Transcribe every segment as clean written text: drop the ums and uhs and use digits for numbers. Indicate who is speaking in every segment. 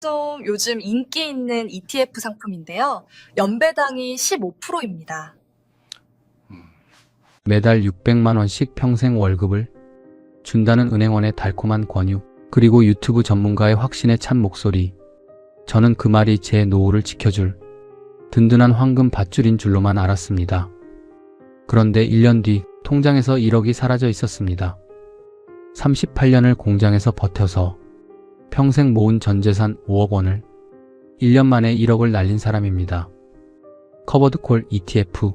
Speaker 1: 좀 요즘 인기 있는 ETF 상품인데요. 연배당이 15%입니다.
Speaker 2: 매달 600만 원씩 평생 월급을 준다는 은행원의 달콤한 권유, 그리고 유튜브 전문가의 확신에 찬 목소리. 저는 그 말이 제 노후를 지켜줄 든든한 황금 밧줄인 줄로만 알았습니다. 그런데 1년 뒤 통장에서 1억이 사라져 있었습니다. 38년을 공장에서 버텨서 평생 모은 전재산 5억 원을 1년 만에 1억을 날린 사람입니다. 커버드콜 ETF,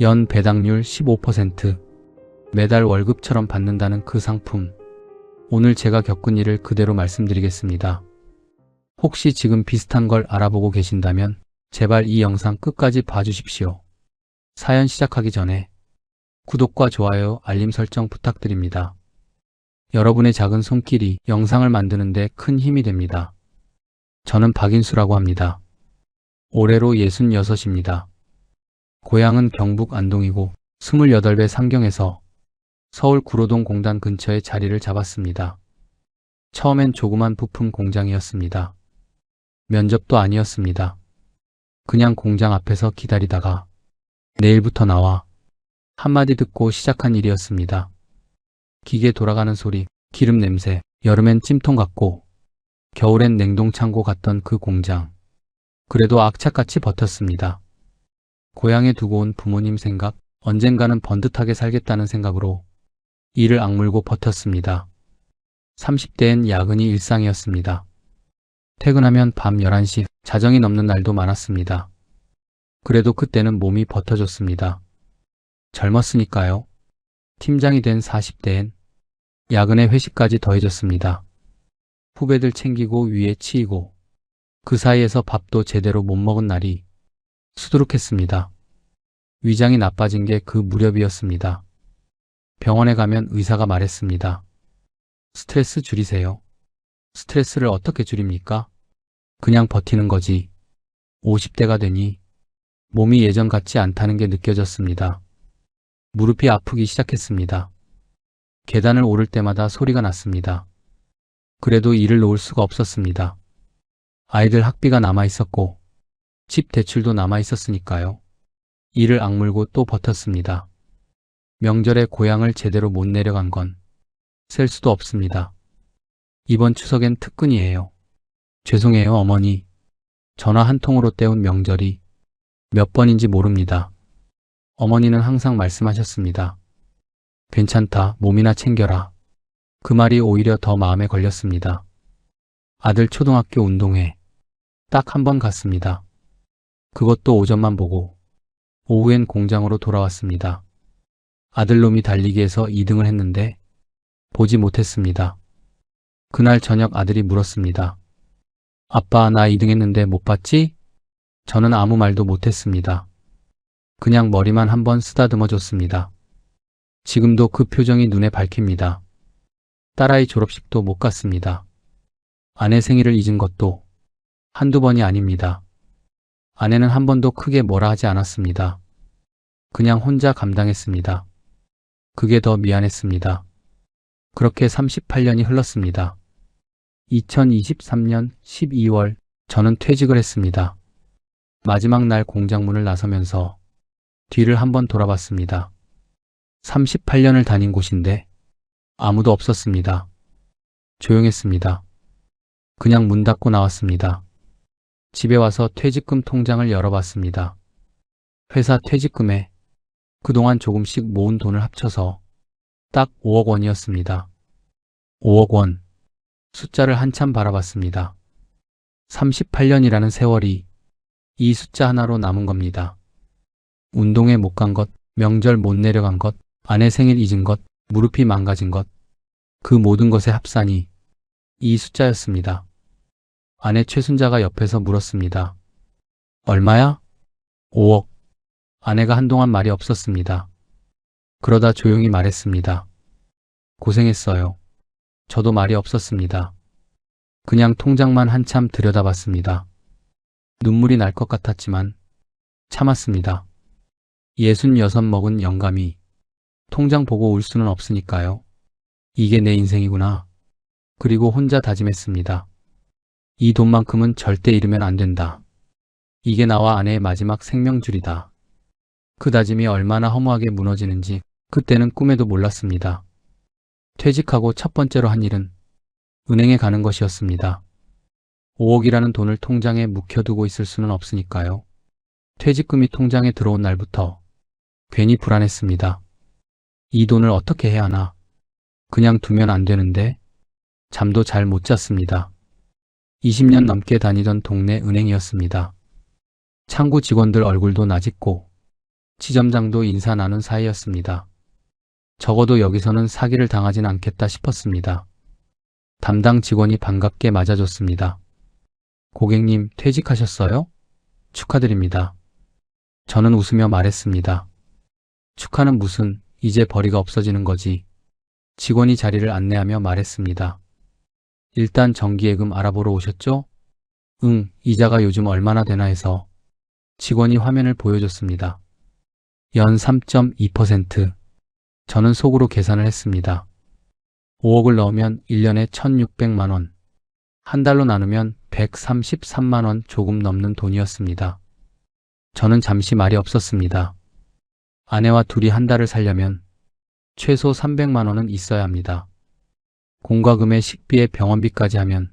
Speaker 2: 연 배당률 15%, 매달 월급처럼 받는다는 그 상품. 오늘 제가 겪은 일을 그대로 말씀드리겠습니다. 혹시 지금 비슷한 걸 알아보고 계신다면 제발 이 영상 끝까지 봐주십시오. 사연 시작하기 전에 구독과 좋아요, 알림 설정 부탁드립니다. 여러분의 작은 손길이 영상을 만드는 데 큰 힘이 됩니다. 저는 박인수라고 합니다. 올해로 66입니다. 고향은 경북 안동이고 28배 상경에서 서울 구로동 공단 근처에 자리를 잡았습니다. 처음엔 조그만 부품 공장이었습니다. 면접도 아니었습니다. 그냥 공장 앞에서 기다리다가 내일부터 나와 한마디 듣고 시작한 일이었습니다. 기계 돌아가는 소리, 기름 냄새, 여름엔 찜통 같고 겨울엔 냉동창고 같던 그 공장. 그래도 악착같이 버텼습니다. 고향에 두고 온 부모님 생각, 언젠가는 번듯하게 살겠다는 생각으로 이를 악물고 버텼습니다. 30대엔 야근이 일상이었습니다. 퇴근하면 밤 11시, 자정이 넘는 날도 많았습니다. 그래도 그때는 몸이 버텨줬습니다. 젊었으니까요. 팀장이 된 40대엔 야근에 회식까지 더해졌습니다. 후배들 챙기고 위에 치이고 그 사이에서 밥도 제대로 못 먹은 날이 수두룩했습니다. 위장이 나빠진 게 그 무렵이었습니다. 병원에 가면 의사가 말했습니다. 스트레스 줄이세요. 스트레스를 어떻게 줄입니까? 그냥 버티는 거지. 50대가 되니 몸이 예전 같지 않다는 게 느껴졌습니다. 무릎이 아프기 시작했습니다. 계단을 오를 때마다 소리가 났습니다. 그래도 일을 놓을 수가 없었습니다. 아이들 학비가 남아 있었고 집 대출도 남아 있었으니까요. 이를 악물고 또 버텼습니다. 명절에 고향을 제대로 못 내려간 건 셀 수도 없습니다. 이번 추석엔 특근이에요. 죄송해요, 어머니. 전화 한 통으로 때운 명절이 몇 번인지 모릅니다. 어머니는 항상 말씀하셨습니다. 괜찮다, 몸이나 챙겨라. 그 말이 오히려 더 마음에 걸렸습니다. 아들 초등학교 운동회 딱 한 번 갔습니다. 그것도 오전만 보고 오후엔 공장으로 돌아왔습니다. 아들놈이 달리기에서 2등을 했는데 보지 못했습니다. 그날 저녁 아들이 물었습니다. 아빠, 나 2등 했는데 못 봤지? 저는 아무 말도 못했습니다. 그냥 머리만 한번 쓰다듬어 줬습니다. 지금도 그 표정이 눈에 밝힙니다. 딸아이 졸업식도 못 갔습니다. 아내 생일을 잊은 것도 한두 번이 아닙니다. 아내는 한 번도 크게 뭐라 하지 않았습니다. 그냥 혼자 감당했습니다. 그게 더 미안했습니다. 그렇게 38년이 흘렀습니다. 2023년 12월 저는 퇴직을 했습니다. 마지막 날 공장 문을 나서면서 뒤를 한번 돌아봤습니다. 38년을 다닌 곳인데 아무도 없었습니다. 조용했습니다. 그냥 문 닫고 나왔습니다. 집에 와서 퇴직금 통장을 열어봤습니다. 회사 퇴직금에 그동안 조금씩 모은 돈을 합쳐서 딱 5억 원이었습니다. 5억 원. 숫자를 한참 바라봤습니다. 38년이라는 세월이 이 숫자 하나로 남은 겁니다. 운동회 못 간 것, 명절 못 내려간 것, 아내 생일 잊은 것, 무릎이 망가진 것, 그 모든 것의 합산이 이 숫자였습니다. 아내 최순자가 옆에서 물었습니다. 얼마야? 5억. 아내가 한동안 말이 없었습니다. 그러다 조용히 말했습니다. 고생했어요. 저도 말이 없었습니다. 그냥 통장만 한참 들여다봤습니다. 눈물이 날 것 같았지만 참았습니다. 66 먹은 영감이 통장 보고 울 수는 없으니까요. 이게 내 인생이구나. 그리고 혼자 다짐했습니다. 이 돈만큼은 절대 잃으면 안 된다. 이게 나와 아내의 마지막 생명줄이다. 그 다짐이 얼마나 허무하게 무너지는지 그때는 꿈에도 몰랐습니다. 퇴직하고 첫 번째로 한 일은 은행에 가는 것이었습니다. 5억이라는 돈을 통장에 묵혀두고 있을 수는 없으니까요. 퇴직금이 통장에 들어온 날부터 괜히 불안했습니다. 이 돈을 어떻게 해야 하나? 그냥 두면 안 되는데 잠도 잘 못 잤습니다. 20년 넘게 다니던 동네 은행이었습니다. 창구 직원들 얼굴도 낯익고 지점장도 인사 나눈 사이였습니다. 적어도 여기서는 사기를 당하진 않겠다 싶었습니다. 담당 직원이 반갑게 맞아줬습니다. 고객님, 퇴직하셨어요? 축하드립니다. 저는 웃으며 말했습니다. 축하는 무슨, 이제 벌이가 없어지는 거지. 직원이 자리를 안내하며 말했습니다. 일단 정기예금 알아보러 오셨죠? 응, 이자가 요즘 얼마나 되나 해서. 직원이 화면을 보여줬습니다. 연 3.2%. 저는 속으로 계산을 했습니다. 5억을 넣으면 1년에 1,600만 원. 한 달로 나누면 133만 원 조금 넘는 돈이었습니다. 저는 잠시 말이 없었습니다. 아내와 둘이 한 달을 살려면 최소 300만 원은 있어야 합니다. 공과금에 식비에 병원비까지 하면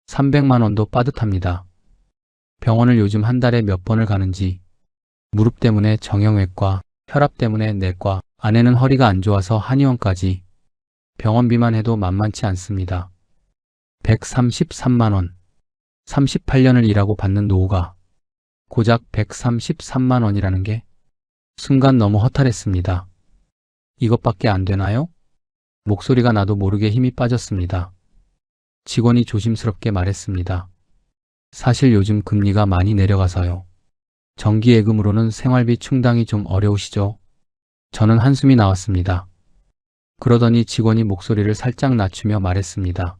Speaker 2: 300만 원도 빠듯합니다. 병원을 요즘 한 달에 몇 번을 가는지, 무릎 때문에 정형외과, 혈압 때문에 내과, 아내는 허리가 안 좋아서 한의원까지 병원비만 해도 만만치 않습니다. 133만 원. 38년을 일하고 받는 노후가 고작 133만 원이라는 게 순간 너무 허탈했습니다. 이것밖에 안 되나요? 목소리가 나도 모르게 힘이 빠졌습니다. 직원이 조심스럽게 말했습니다. 사실 요즘 금리가 많이 내려가서요. 정기예금으로는 생활비 충당이 좀 어려우시죠? 저는 한숨이 나왔습니다. 그러더니 직원이 목소리를 살짝 낮추며 말했습니다.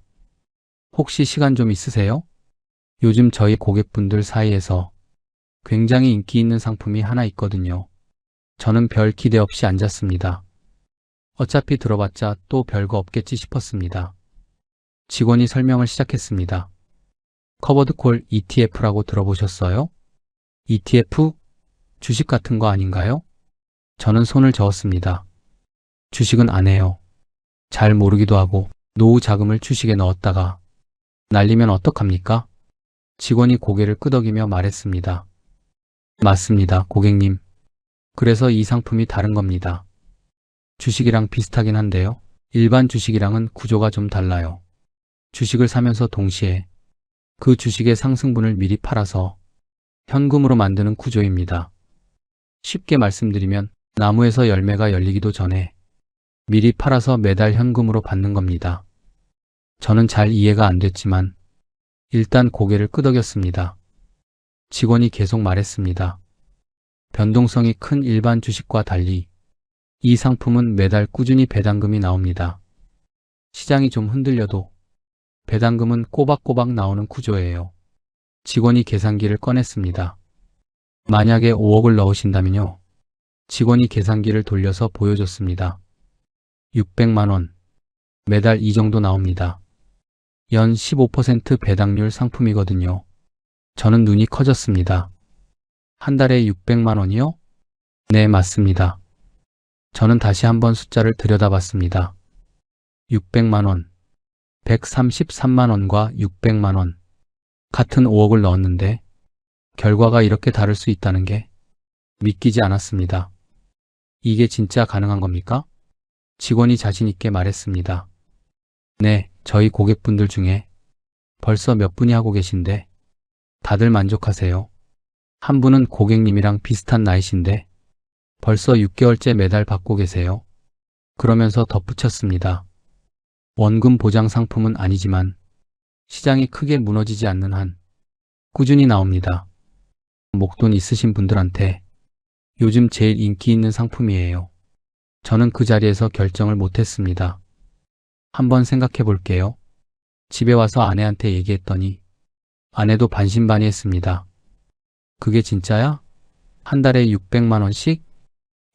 Speaker 2: 혹시 시간 좀 있으세요? 요즘 저희 고객분들 사이에서 굉장히 인기 있는 상품이 하나 있거든요. 저는 별 기대 없이 앉았습니다. 어차피 들어봤자 또 별거 없겠지 싶었습니다. 직원이 설명을 시작했습니다. 커버드콜 ETF라고 들어보셨어요? ETF? 주식 같은 거 아닌가요? 저는 손을 저었습니다. 주식은 안 해요. 잘 모르기도 하고 노후 자금을 주식에 넣었다가 날리면 어떡합니까? 직원이 고개를 끄덕이며 말했습니다. 맞습니다, 고객님. 그래서 이 상품이 다른 겁니다. 주식이랑 비슷하긴 한데요. 일반 주식이랑은 구조가 좀 달라요. 주식을 사면서 동시에 그 주식의 상승분을 미리 팔아서 현금으로 만드는 구조입니다. 쉽게 말씀드리면 나무에서 열매가 열리기도 전에 미리 팔아서 매달 현금으로 받는 겁니다. 저는 잘 이해가 안 됐지만 일단 고개를 끄덕였습니다. 직원이 계속 말했습니다. 변동성이 큰 일반 주식과 달리 이 상품은 매달 꾸준히 배당금이 나옵니다. 시장이 좀 흔들려도 배당금은 꼬박꼬박 나오는 구조예요. 직원이 계산기를 꺼냈습니다. 만약에 5억을 넣으신다면요. 직원이 계산기를 돌려서 보여줬습니다. 600만 원. 매달 이 정도 나옵니다. 연 15% 배당률 상품이거든요. 저는 눈이 커졌습니다. 한 달에 600만 원이요? 네, 맞습니다. 저는 다시 한번 숫자를 들여다봤습니다. 600만 원, 133만 원과 600만 원. 같은 5억을 넣었는데 결과가 이렇게 다를 수 있다는 게 믿기지 않았습니다. 이게 진짜 가능한 겁니까? 직원이 자신 있게 말했습니다. 네, 저희 고객분들 중에 벌써 몇 분이 하고 계신데 다들 만족하세요. 한 분은 고객님이랑 비슷한 나이신데 벌써 6개월째 매달 받고 계세요. 그러면서 덧붙였습니다. 원금 보장 상품은 아니지만 시장이 크게 무너지지 않는 한 꾸준히 나옵니다. 목돈 있으신 분들한테 요즘 제일 인기 있는 상품이에요. 저는 그 자리에서 결정을 못했습니다. 한번 생각해 볼게요. 집에 와서 아내한테 얘기했더니 아내도 반신반의했습니다. 그게 진짜야? 한 달에 600만 원씩?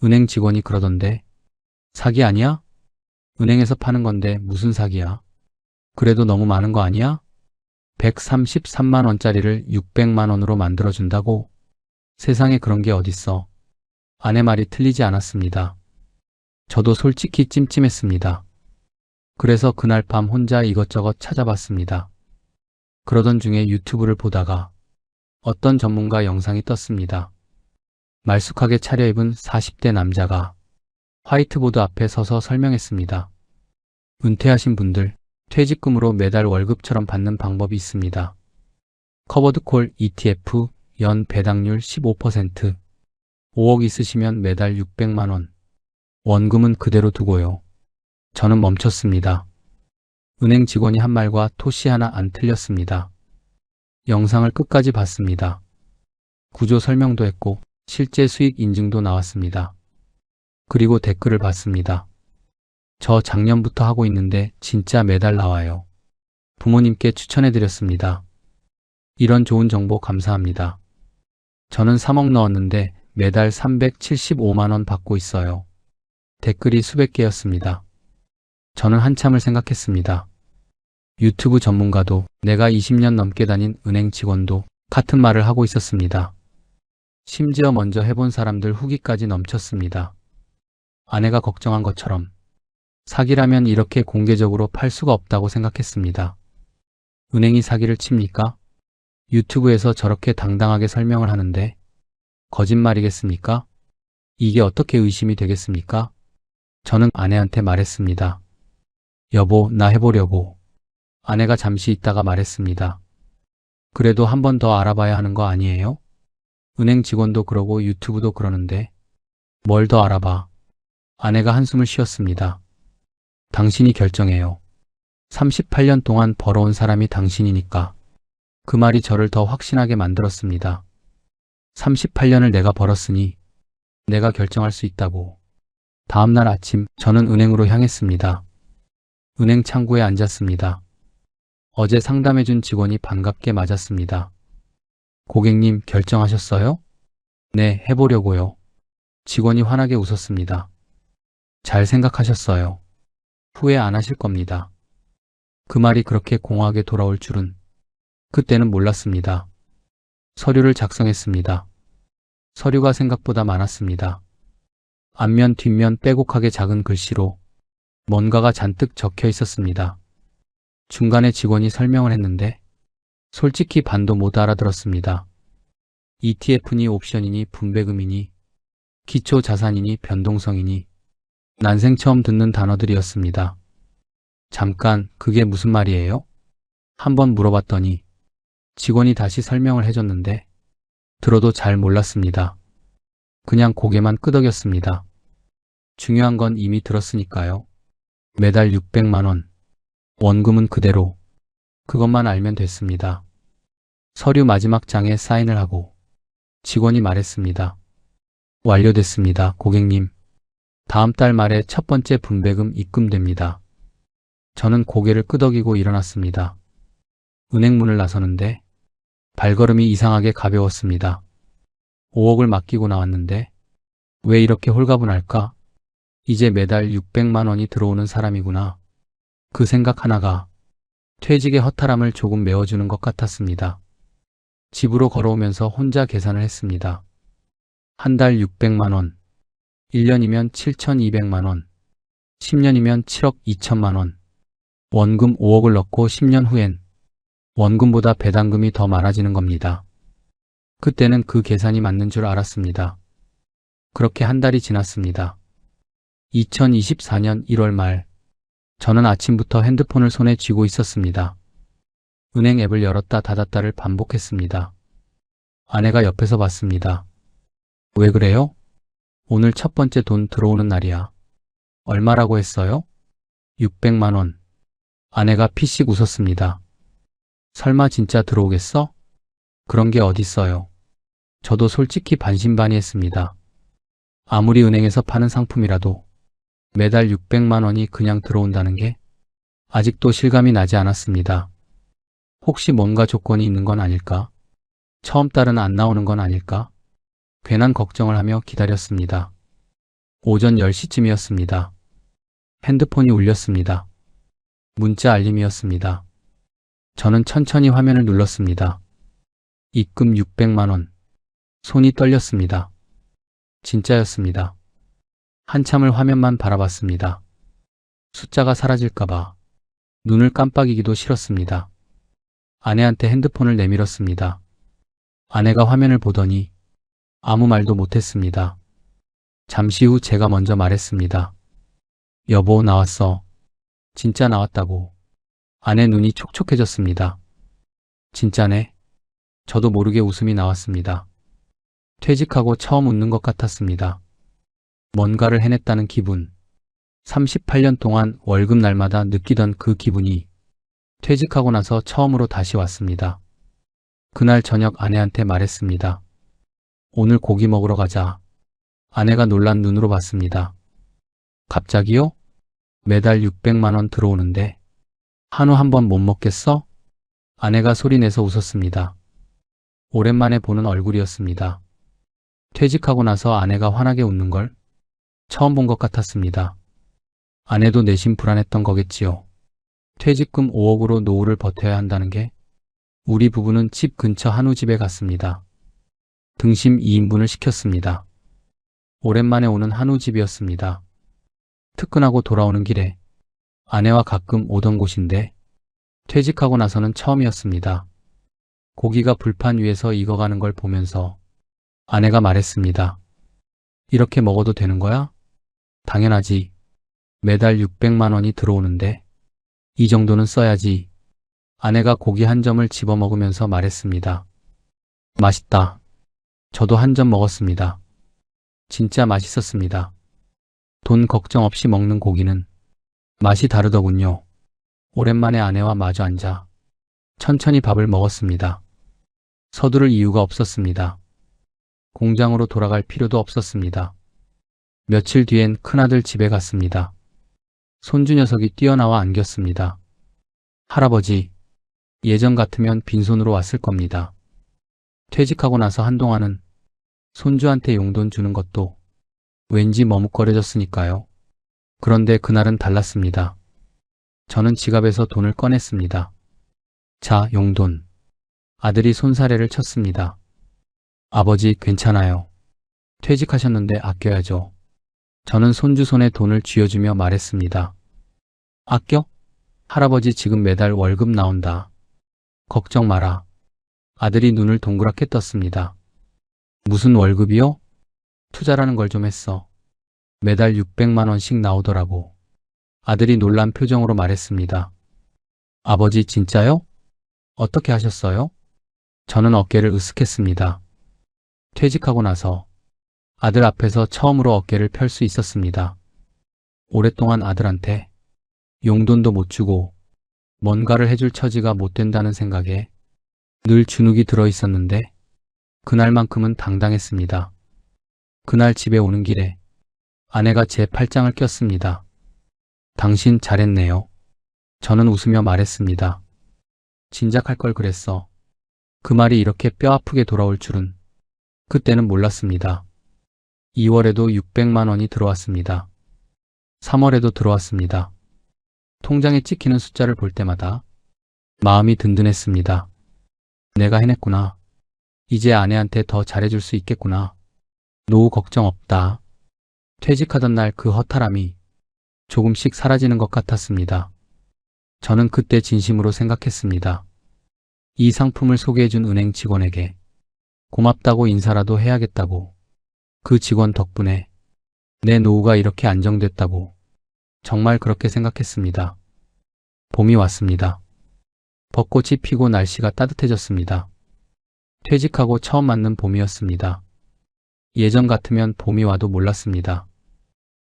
Speaker 2: 은행 직원이 그러던데. 사기 아니야? 은행에서 파는 건데 무슨 사기야? 그래도 너무 많은 거 아니야? 133만 원짜리를 600만 원으로 만들어준다고? 세상에 그런 게 어딨어. 아내 말이 틀리지 않았습니다. 저도 솔직히 찜찜했습니다. 그래서 그날 밤 혼자 이것저것 찾아봤습니다. 그러던 중에 유튜브를 보다가 어떤 전문가 영상이 떴습니다. 말쑥하게 차려입은 40대 남자가 화이트보드 앞에 서서 설명했습니다. 은퇴하신 분들, 퇴직금으로 매달 월급처럼 받는 방법이 있습니다. 커버드콜 ETF, 연 배당률 15%, 5억 있으시면 매달 600만 원, 원금은 그대로 두고요. 저는 멈췄습니다. 은행 직원이 한 말과 토시 하나 안 틀렸습니다. 영상을 끝까지 봤습니다. 구조 설명도 했고 실제 수익 인증도 나왔습니다. 그리고 댓글을 봤습니다. 저 작년부터 하고 있는데 진짜 매달 나와요. 부모님께 추천해드렸습니다. 이런 좋은 정보 감사합니다. 저는 3억 넣었는데 매달 375만 원 받고 있어요. 댓글이 수백 개였습니다. 저는 한참을 생각했습니다. 유튜브 전문가도 내가 20년 넘게 다닌 은행 직원도 같은 말을 하고 있었습니다. 심지어 먼저 해본 사람들 후기까지 넘쳤습니다. 아내가 걱정한 것처럼 사기라면 이렇게 공개적으로 팔 수가 없다고 생각했습니다. 은행이 사기를 칩니까? 유튜브에서 저렇게 당당하게 설명을 하는데 거짓말이겠습니까? 이게 어떻게 의심이 되겠습니까? 저는 아내한테 말했습니다. 여보, 나 해보려고. 아내가 잠시 있다가 말했습니다. 그래도 한 번 더 알아봐야 하는 거 아니에요? 은행 직원도 그러고 유튜브도 그러는데 뭘 더 알아봐. 아내가 한숨을 쉬었습니다. 당신이 결정해요. 38년 동안 벌어온 사람이 당신이니까. 그 말이 저를 더 확신하게 만들었습니다. 38년을 내가 벌었으니 내가 결정할 수 있다고. 다음 날 아침 저는 은행으로 향했습니다. 은행 창구에 앉았습니다. 어제 상담해준 직원이 반갑게 맞았습니다. 고객님 결정하셨어요? 네, 해보려고요. 직원이 환하게 웃었습니다. 잘 생각하셨어요. 후회 안 하실 겁니다. 그 말이 그렇게 공허하게 돌아올 줄은 그때는 몰랐습니다. 서류를 작성했습니다. 서류가 생각보다 많았습니다. 앞면 뒷면 빼곡하게 작은 글씨로 뭔가가 잔뜩 적혀 있었습니다. 중간에 직원이 설명을 했는데 솔직히 반도 못 알아들었습니다. ETF니 옵션이니 분배금이니 기초자산이니 변동성이니 난생 처음 듣는 단어들이었습니다. 잠깐, 그게 무슨 말이에요? 한번 물어봤더니 직원이 다시 설명을 해줬는데 들어도 잘 몰랐습니다. 그냥 고개만 끄덕였습니다. 중요한 건 이미 들었으니까요. 매달 600만 원, 원금은 그대로. 그것만 알면 됐습니다. 서류 마지막 장에 사인을 하고 직원이 말했습니다. 완료됐습니다, 고객님. 다음 달 말에 첫 번째 분배금 입금됩니다. 저는 고개를 끄덕이고 일어났습니다. 은행 문을 나서는데 발걸음이 이상하게 가벼웠습니다. 5억을 맡기고 나왔는데 왜 이렇게 홀가분할까? 이제 매달 600만 원이 들어오는 사람이구나. 그 생각 하나가 퇴직의 허탈함을 조금 메워주는 것 같았습니다. 집으로 걸어오면서 혼자 계산을 했습니다. 한 달 600만 원, 1년이면 7,200만 원, 10년이면 7억 2천만 원, 원금 5억을 넣고 10년 후엔 원금보다 배당금이 더 많아지는 겁니다. 그때는 그 계산이 맞는 줄 알았습니다. 그렇게 한 달이 지났습니다. 2024년 1월 말, 저는 아침부터 핸드폰을 손에 쥐고 있었습니다. 은행 앱을 열었다 닫았다를 반복했습니다. 아내가 옆에서 봤습니다. 왜 그래요? 오늘 첫 번째 돈 들어오는 날이야. 얼마라고 했어요? 600만 원. 아내가 피식 웃었습니다. 설마 진짜 들어오겠어? 그런 게 어딨어요. 저도 솔직히 반신반의했습니다. 아무리 은행에서 파는 상품이라도 매달 600만 원이 그냥 들어온다는 게 아직도 실감이 나지 않았습니다. 혹시 뭔가 조건이 있는 건 아닐까? 처음 달은 안 나오는 건 아닐까? 괜한 걱정을 하며 기다렸습니다. 오전 10시쯤이었습니다. 핸드폰이 울렸습니다. 문자 알림이었습니다. 저는 천천히 화면을 눌렀습니다. 입금 600만 원. 손이 떨렸습니다. 진짜였습니다. 한참을 화면만 바라봤습니다. 숫자가 사라질까봐 눈을 깜빡이기도 싫었습니다. 아내한테 핸드폰을 내밀었습니다. 아내가 화면을 보더니 아무 말도 못했습니다. 잠시 후 제가 먼저 말했습니다. 여보, 나왔어. 진짜 나왔다고. 아내 눈이 촉촉해졌습니다. 진짜네. 저도 모르게 웃음이 나왔습니다. 퇴직하고 처음 웃는 것 같았습니다. 뭔가를 해냈다는 기분. 38년 동안 월급 날마다 느끼던 그 기분이 퇴직하고 나서 처음으로 다시 왔습니다. 그날 저녁 아내한테 말했습니다. 오늘 고기 먹으러 가자. 아내가 놀란 눈으로 봤습니다. 갑자기요? 매달 600만 원 들어오는데 한우 한 번 못 먹겠어? 아내가 소리내서 웃었습니다. 오랜만에 보는 얼굴이었습니다. 퇴직하고 나서 아내가 환하게 웃는 걸 처음 본 것 같았습니다. 아내도 내심 불안했던 거겠지요. 퇴직금 5억으로 노후를 버텨야 한다는 게. 우리 부부는 집 근처 한우집에 갔습니다. 등심 2인분을 시켰습니다. 오랜만에 오는 한우집이었습니다. 특근하고 돌아오는 길에 아내와 가끔 오던 곳인데 퇴직하고 나서는 처음이었습니다. 고기가 불판 위에서 익어가는 걸 보면서 아내가 말했습니다. 이렇게 먹어도 되는 거야? 당연하지. 매달 600만 원이 들어오는데 이 정도는 써야지. 아내가 고기 한 점을 집어 먹으면서 말했습니다. 맛있다. 저도 한 점 먹었습니다. 진짜 맛있었습니다. 돈 걱정 없이 먹는 고기는 맛이 다르더군요. 오랜만에 아내와 마주 앉아 천천히 밥을 먹었습니다. 서두를 이유가 없었습니다. 공장으로 돌아갈 필요도 없었습니다. 며칠 뒤엔 큰아들 집에 갔습니다. 손주 녀석이 뛰어나와 안겼습니다. 할아버지, 예전 같으면 빈손으로 왔을 겁니다. 퇴직하고 나서 한동안은 손주한테 용돈 주는 것도 왠지 머뭇거려졌으니까요. 그런데 그날은 달랐습니다. 저는 지갑에서 돈을 꺼냈습니다. 자, 용돈. 아들이 손사래를 쳤습니다. 아버지, 괜찮아요. 퇴직하셨는데 아껴야죠. 저는 손주 손에 돈을 쥐어주며 말했습니다. 아껴? 할아버지 지금 매달 월급 나온다. 걱정 마라. 아들이 눈을 동그랗게 떴습니다. 무슨 월급이요? 투자라는 걸 좀 했어. 매달 600만 원씩 나오더라고. 아들이 놀란 표정으로 말했습니다. 아버지 진짜요? 어떻게 하셨어요? 저는 어깨를 으쓱했습니다. 퇴직하고 나서 아들 앞에서 처음으로 어깨를 펼 수 있었습니다. 오랫동안 아들한테 용돈도 못 주고 뭔가를 해줄 처지가 못 된다는 생각에 늘 주눅이 들어 있었는데 그날만큼은 당당했습니다. 그날 집에 오는 길에 아내가 제 팔짱을 꼈습니다. 당신 잘했네요. 저는 웃으며 말했습니다. 진작할 걸 그랬어. 그 말이 이렇게 뼈아프게 돌아올 줄은 그때는 몰랐습니다. 2월에도 600만 원이 들어왔습니다. 3월에도 들어왔습니다. 통장에 찍히는 숫자를 볼 때마다 마음이 든든했습니다. 내가 해냈구나. 이제 아내한테 더 잘해줄 수 있겠구나. 노후 걱정 없다. 퇴직하던 날 그 허탈함이 조금씩 사라지는 것 같았습니다. 저는 그때 진심으로 생각했습니다. 이 상품을 소개해준 은행 직원에게 고맙다고 인사라도 해야겠다고. 그 직원 덕분에 내 노후가 이렇게 안정됐다고. 정말 그렇게 생각했습니다. 봄이 왔습니다. 벚꽃이 피고 날씨가 따뜻해졌습니다. 퇴직하고 처음 맞는 봄이었습니다. 예전 같으면 봄이 와도 몰랐습니다.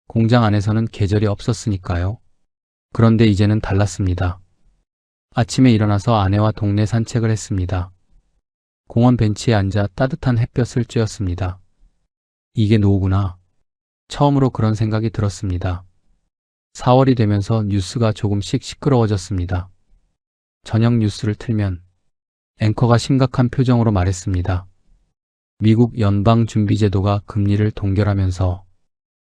Speaker 2: 공장 안에서는 계절이 없었으니까요. 그런데 이제는 달랐습니다. 아침에 일어나서 아내와 동네 산책을 했습니다. 공원 벤치에 앉아 따뜻한 햇볕을 쬐었습니다. 이게 노후구나. 처음으로 그런 생각이 들었습니다. 4월이 되면서 뉴스가 조금씩 시끄러워졌습니다. 저녁 뉴스를 틀면 앵커가 심각한 표정으로 말했습니다. 미국 연방준비제도가 금리를 동결하면서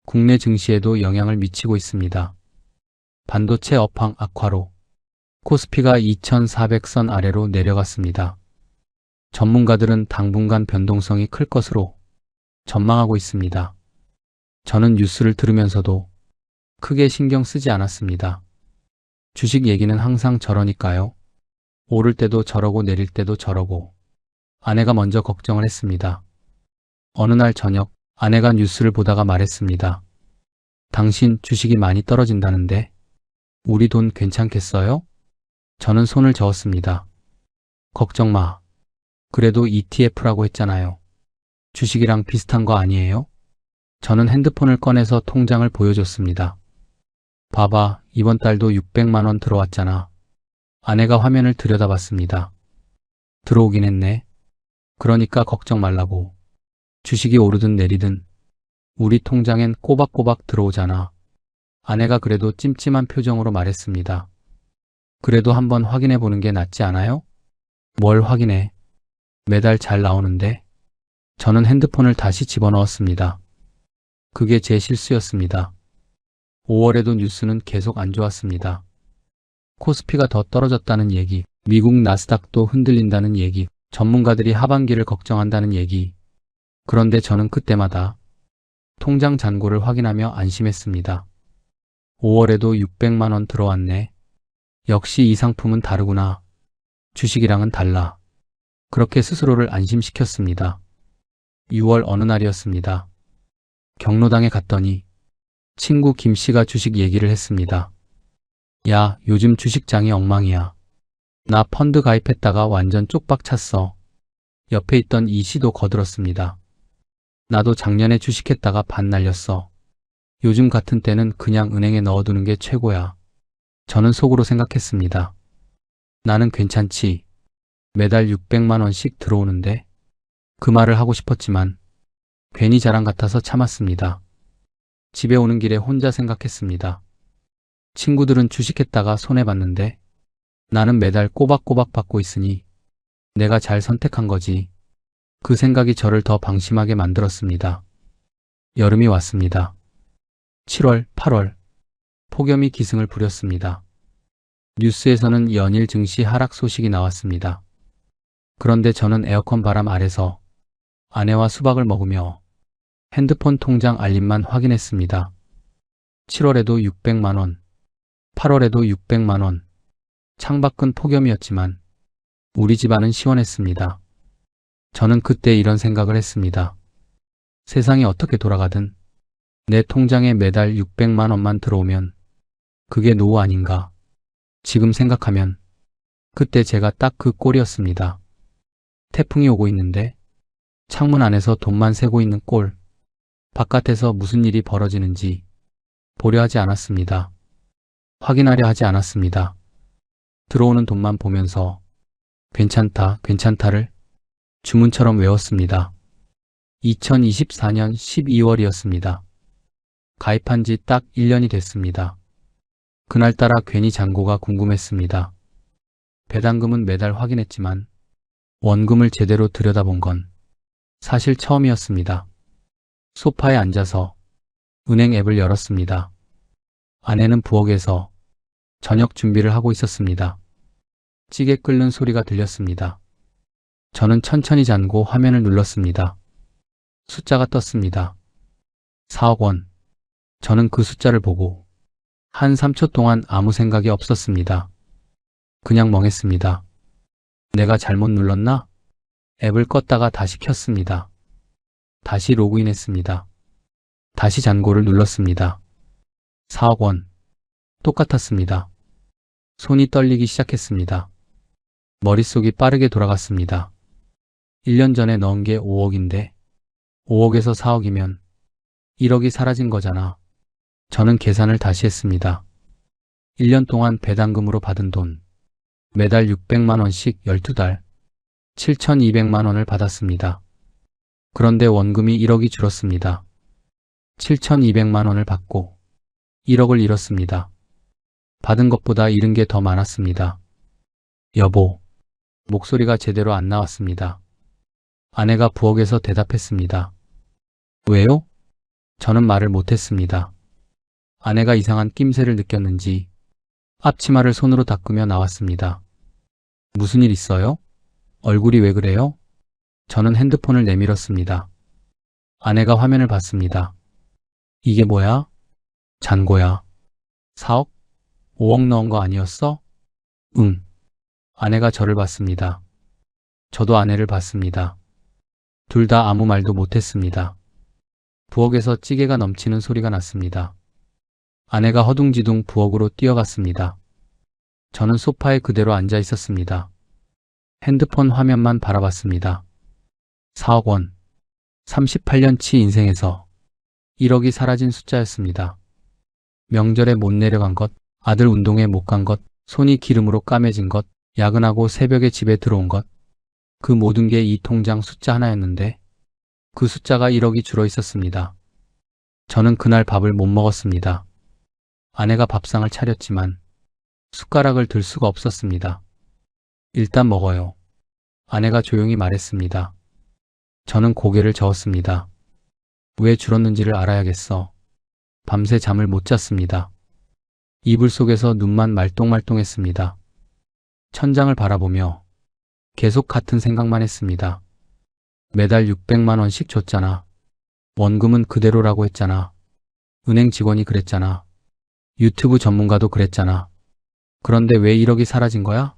Speaker 2: 국내 증시에도 영향을 미치고 있습니다. 반도체 업황 악화로 코스피가 2400선 아래로 내려갔습니다. 전문가들은 당분간 변동성이 클 것으로 전망하고 있습니다. 저는 뉴스를 들으면서도 크게 신경 쓰지 않았습니다. 주식 얘기는 항상 저러니까요. 오를 때도 저러고 내릴 때도 저러고. 아내가 먼저 걱정을 했습니다. 어느 날 저녁 아내가 뉴스를 보다가 말했습니다. 당신 주식이 많이 떨어진다는데 우리 돈 괜찮겠어요? 저는 손을 저었습니다. 걱정 마. 그래도 ETF라고 했잖아요. 주식이랑 비슷한 거 아니에요? 저는 핸드폰을 꺼내서 통장을 보여줬습니다. 봐봐, 이번 달도 600만 원 들어왔잖아. 아내가 화면을 들여다봤습니다. 들어오긴 했네. 그러니까 걱정 말라고. 주식이 오르든 내리든 우리 통장엔 꼬박꼬박 들어오잖아. 아내가 그래도 찜찜한 표정으로 말했습니다. 그래도 한번 확인해 보는 게 낫지 않아요? 뭘 확인해? 매달 잘 나오는데? 저는 핸드폰을 다시 집어넣었습니다. 그게 제 실수였습니다. 5월에도 뉴스는 계속 안 좋았습니다. 코스피가 더 떨어졌다는 얘기, 미국 나스닥도 흔들린다는 얘기, 전문가들이 하반기를 걱정한다는 얘기. 그런데 저는 그때마다 통장 잔고를 확인하며 안심했습니다. 5월에도 600만 원 들어왔네. 역시 이 상품은 다르구나. 주식이랑은 달라. 그렇게 스스로를 안심시켰습니다. 6월 어느 날이었습니다. 경로당에 갔더니 친구 김 씨가 주식 얘기를 했습니다. 야, 요즘 주식장이 엉망이야. 나 펀드 가입했다가 완전 쪽박 찼어. 옆에 있던 이 씨도 거들었습니다. 나도 작년에 주식했다가 반 날렸어. 요즘 같은 때는 그냥 은행에 넣어두는 게 최고야. 저는 속으로 생각했습니다. 나는 괜찮지. 매달 600만 원씩 들어오는데. 그 말을 하고 싶었지만 괜히 자랑 같아서 참았습니다. 집에 오는 길에 혼자 생각했습니다. 친구들은 주식했다가 손해봤는데 나는 매달 꼬박꼬박 받고 있으니 내가 잘 선택한 거지. 그 생각이 저를 더 방심하게 만들었습니다. 여름이 왔습니다. 7월, 8월 폭염이 기승을 부렸습니다. 뉴스에서는 연일 증시 하락 소식이 나왔습니다. 그런데 저는 에어컨 바람 아래서 아내와 수박을 먹으며 핸드폰 통장 알림만 확인했습니다. 7월에도 600만 원, 8월에도 600만 원. 창밖은 폭염이었지만 우리 집안은 시원했습니다. 저는 그때 이런 생각을 했습니다. 세상이 어떻게 돌아가든 내 통장에 매달 600만 원만 들어오면 그게 노후 아닌가. 지금 생각하면 그때 제가 딱 그 꼴이었습니다. 태풍이 오고 있는데 창문 안에서 돈만 새고 있는 꼴. 바깥에서 무슨 일이 벌어지는지 보려 하지 않았습니다. 확인하려 하지 않았습니다. 들어오는 돈만 보면서 괜찮다, 괜찮다를 주문처럼 외웠습니다. 2024년 12월이었습니다. 가입한 지 딱 1년이 됐습니다. 그날따라 괜히 잔고가 궁금했습니다. 배당금은 매달 확인했지만 원금을 제대로 들여다본 건 사실 처음이었습니다. 소파에 앉아서 은행 앱을 열었습니다. 아내는 부엌에서 저녁 준비를 하고 있었습니다. 찌개 끓는 소리가 들렸습니다. 저는 천천히 잔고 화면을 눌렀습니다. 숫자가 떴습니다. 4억 원. 저는 그 숫자를 보고 한 3초 동안 아무 생각이 없었습니다. 그냥 멍했습니다. 내가 잘못 눌렀나? 앱을 껐다가 다시 켰습니다. 다시 로그인했습니다. 다시 잔고를 눌렀습니다. 4억 원. 똑같았습니다. 손이 떨리기 시작했습니다. 머릿속이 빠르게 돌아갔습니다. 1년 전에 넣은 게 5억인데 5억에서 4억이면 1억이 사라진 거잖아. 저는 계산을 다시 했습니다. 1년 동안 배당금으로 받은 돈, 매달 600만 원씩 12달, 7,200만 원을 받았습니다. 그런데 원금이 1억이 줄었습니다. 7,200만 원을 받고 1억을 잃었습니다. 받은 것보다 잃은 게 더 많았습니다. 여보, 목소리가 제대로 안 나왔습니다. 아내가 부엌에서 대답했습니다. 왜요? 저는 말을 못했습니다. 아내가 이상한 낌새를 느꼈는지 앞치마를 손으로 닦으며 나왔습니다. 무슨 일 있어요? 얼굴이 왜 그래요? 저는 핸드폰을 내밀었습니다. 아내가 화면을 봤습니다. 이게 뭐야? 잔고야. 4억? 5억 넣은 거 아니었어? 응. 아내가 저를 봤습니다. 저도 아내를 봤습니다. 둘 다 아무 말도 못했습니다. 부엌에서 찌개가 넘치는 소리가 났습니다. 아내가 허둥지둥 부엌으로 뛰어갔습니다. 저는 소파에 그대로 앉아 있었습니다. 핸드폰 화면만 바라봤습니다. 4억 원. 38년치 인생에서 1억이 사라진 숫자였습니다. 명절에 못 내려간 것, 아들 운동회 못 간 것, 손이 기름으로 까매진 것, 야근하고 새벽에 집에 들어온 것. 그 모든 게 이 통장 숫자 하나였는데 그 숫자가 1억이 줄어 있었습니다. 저는 그날 밥을 못 먹었습니다. 아내가 밥상을 차렸지만 숟가락을 들 수가 없었습니다. 일단 먹어요. 아내가 조용히 말했습니다. 저는 고개를 저었습니다. 왜 줄었는지를 알아야겠어. 밤새 잠을 못 잤습니다. 이불 속에서 눈만 말똥말똥했습니다. 천장을 바라보며 계속 같은 생각만 했습니다. 매달 600만 원씩 줬잖아. 원금은 그대로라고 했잖아. 은행 직원이 그랬잖아. 유튜브 전문가도 그랬잖아. 그런데 왜 1억이 사라진 거야?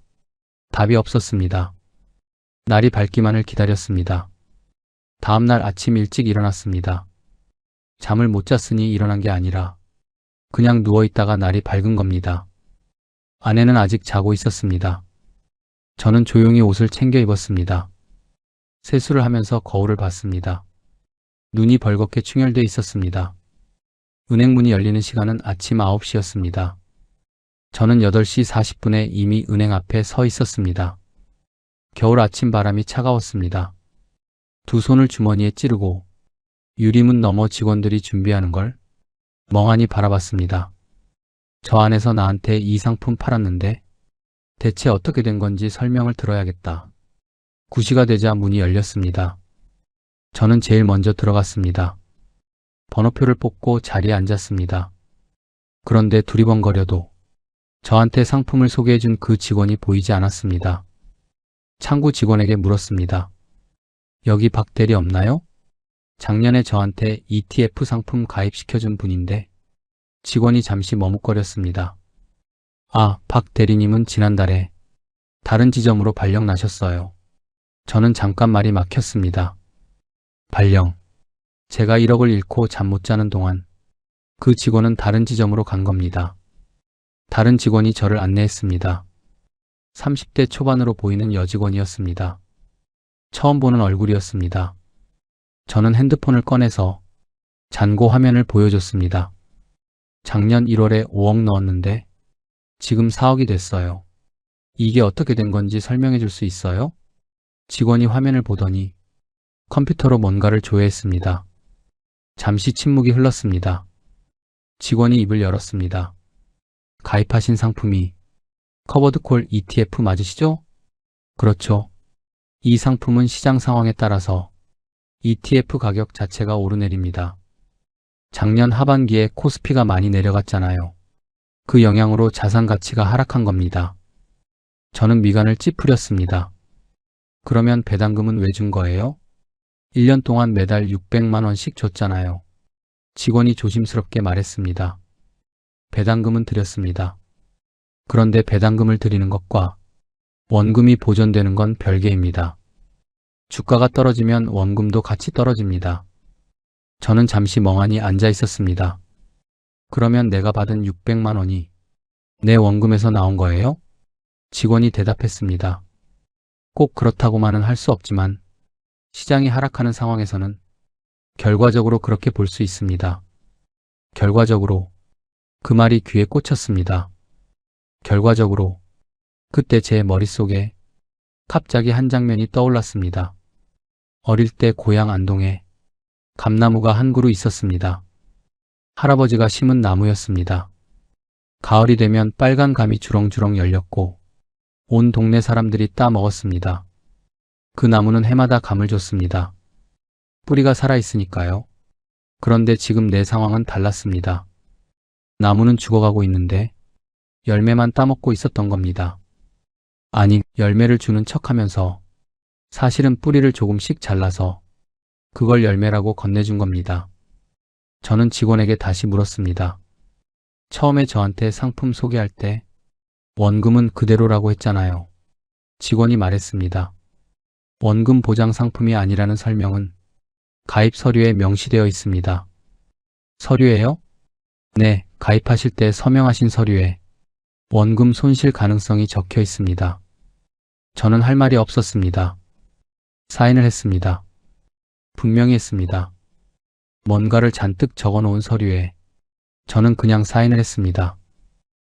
Speaker 2: 답이 없었습니다. 날이 밝기만을 기다렸습니다. 다음 날 아침 일찍 일어났습니다. 잠을 못 잤으니 일어난 게 아니라 그냥 누워있다가 날이 밝은 겁니다. 아내는 아직 자고 있었습니다. 저는 조용히 옷을 챙겨 입었습니다. 세수를 하면서 거울을 봤습니다. 눈이 벌겋게 충혈돼 있었습니다. 은행 문이 열리는 시간은 아침 9시였습니다. 저는 8시 40분에 이미 은행 앞에 서 있었습니다. 겨울 아침 바람이 차가웠습니다. 두 손을 주머니에 찌르고 유리문 너머 직원들이 준비하는 걸 멍하니 바라봤습니다. 저 안에서 나한테 이 상품 팔았는데 대체 어떻게 된 건지 설명을 들어야겠다. 9시가 되자 문이 열렸습니다. 저는 제일 먼저 들어갔습니다. 번호표를 뽑고 자리에 앉았습니다. 그런데 두리번거려도 저한테 상품을 소개해준 그 직원이 보이지 않았습니다. 창구 직원에게 물었습니다. 여기 박 대리 없나요? 작년에 저한테 ETF 상품 가입시켜준 분인데 직원이 잠시 머뭇거렸습니다. 아, 박 대리님은 지난달에 다른 지점으로 발령 나셨어요. 저는 잠깐 말이 막혔습니다. 발령. 제가 1억을 잃고 잠 못 자는 동안 그 직원은 다른 지점으로 간 겁니다. 다른 직원이 저를 안내했습니다. 30대 초반으로 보이는 여직원이었습니다. 처음 보는 얼굴이었습니다. 저는 핸드폰을 꺼내서 잔고 화면을 보여줬습니다. 작년 1월에 5억 넣었는데 지금 4억이 됐어요. 이게 어떻게 된 건지 설명해 줄 수 있어요? 직원이 화면을 보더니 컴퓨터로 뭔가를 조회했습니다. 잠시 침묵이 흘렀습니다. 직원이 입을 열었습니다. 가입하신 상품이 커버드콜 ETF 맞으시죠? 그렇죠. 이 상품은 시장 상황에 따라서 ETF 가격 자체가 오르내립니다. 작년 하반기에 코스피가 많이 내려갔잖아요. 그 영향으로 자산 가치가 하락한 겁니다. 저는 미간을 찌푸렸습니다. 그러면 배당금은 왜 준 거예요? 1년 동안 매달 600만 원씩 줬잖아요. 직원이 조심스럽게 말했습니다. 배당금은 드렸습니다. 그런데 배당금을 드리는 것과 원금이 보존되는 건 별개입니다. 주가가 떨어지면 원금도 같이 떨어집니다. 저는 잠시 멍하니 앉아 있었습니다. 그러면 내가 받은 600만 원이 내 원금에서 나온 거예요? 직원이 대답했습니다. 꼭 그렇다고만은 할 수 없지만 시장이 하락하는 상황에서는 결과적으로 그렇게 볼 수 있습니다. 결과적으로 그 말이 귀에 꽂혔습니다. 결과적으로 그때 제 머릿속에 갑자기 한 장면이 떠올랐습니다. 어릴 때 고향 안동에 감나무가 한 그루 있었습니다. 할아버지가 심은 나무였습니다. 가을이 되면 빨간 감이 주렁주렁 열렸고 온 동네 사람들이 따 먹었습니다. 그 나무는 해마다 감을 줬습니다. 뿌리가 살아있으니까요. 그런데 지금 내 상황은 달랐습니다. 나무는 죽어가고 있는데 열매만 따먹고 있었던 겁니다. 아니, 열매를 주는 척하면서 사실은 뿌리를 조금씩 잘라서 그걸 열매라고 건네준 겁니다. 저는 직원에게 다시 물었습니다. 처음에 저한테 상품 소개할 때 원금은 그대로라고 했잖아요. 직원이 말했습니다. 원금 보장 상품이 아니라는 설명은 가입 서류에 명시되어 있습니다. 서류에요? 네, 가입하실 때 서명하신 서류에 원금 손실 가능성이 적혀 있습니다. 저는 할 말이 없었습니다. 사인을 했습니다. 분명히 했습니다. 뭔가를 잔뜩 적어 놓은 서류에 저는 그냥 사인을 했습니다.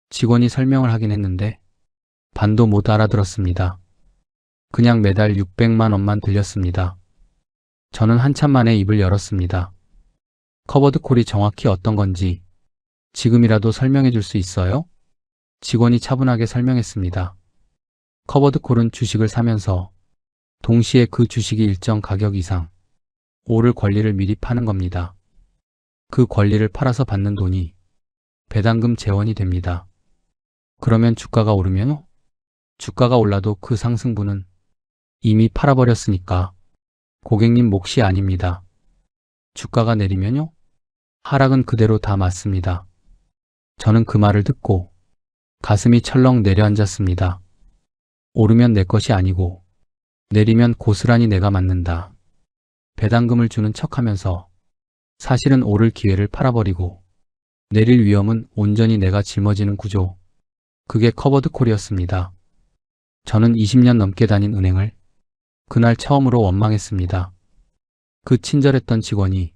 Speaker 2: 직원이 설명을 하긴 했는데 반도 못 알아들었습니다. 그냥 매달 600만 원만 들렸습니다. 저는 한참 만에 입을 열었습니다. 커버드 콜이 정확히 어떤 건지 지금이라도 설명해 줄 수 있어요? 직원이 차분하게 설명했습니다. 커버드 콜은 주식을 사면서 동시에 그 주식이 일정 가격 이상 오를 권리를 미리 파는 겁니다. 그 권리를 팔아서 받는 돈이 배당금 재원이 됩니다. 그러면 주가가 오르면 주가가 올라도 그 상승분은 이미 팔아버렸으니까 고객님 몫이 아닙니다. 주가가 내리면요? 하락은 그대로 다 맞습니다. 저는 그 말을 듣고 가슴이 철렁 내려앉았습니다. 오르면 내 것이 아니고 내리면 고스란히 내가 맞는다. 배당금을 주는 척하면서 사실은 오를 기회를 팔아버리고 내릴 위험은 온전히 내가 짊어지는 구조. 그게 커버드 콜이었습니다. 저는 20년 넘게 다닌 은행을 그날 처음으로 원망했습니다. 그 친절했던 직원이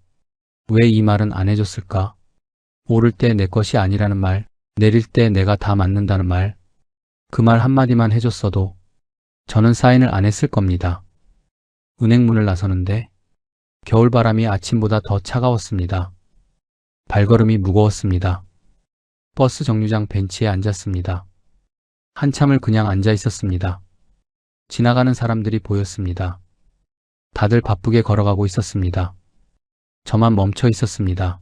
Speaker 2: 왜 이 말은 안 해줬을까? 오를 때 내 것이 아니라는 말, 내릴 때 내가 다 맞는다는 말, 그 말 한마디만 해줬어도 저는 사인을 안 했을 겁니다. 은행 문을 나서는데 겨울바람이 아침보다 더 차가웠습니다. 발걸음이 무거웠습니다. 버스 정류장 벤치에 앉았습니다. 한참을 그냥 앉아 있었습니다. 지나가는 사람들이 보였습니다. 다들 바쁘게 걸어가고 있었습니다. 저만 멈춰 있었습니다.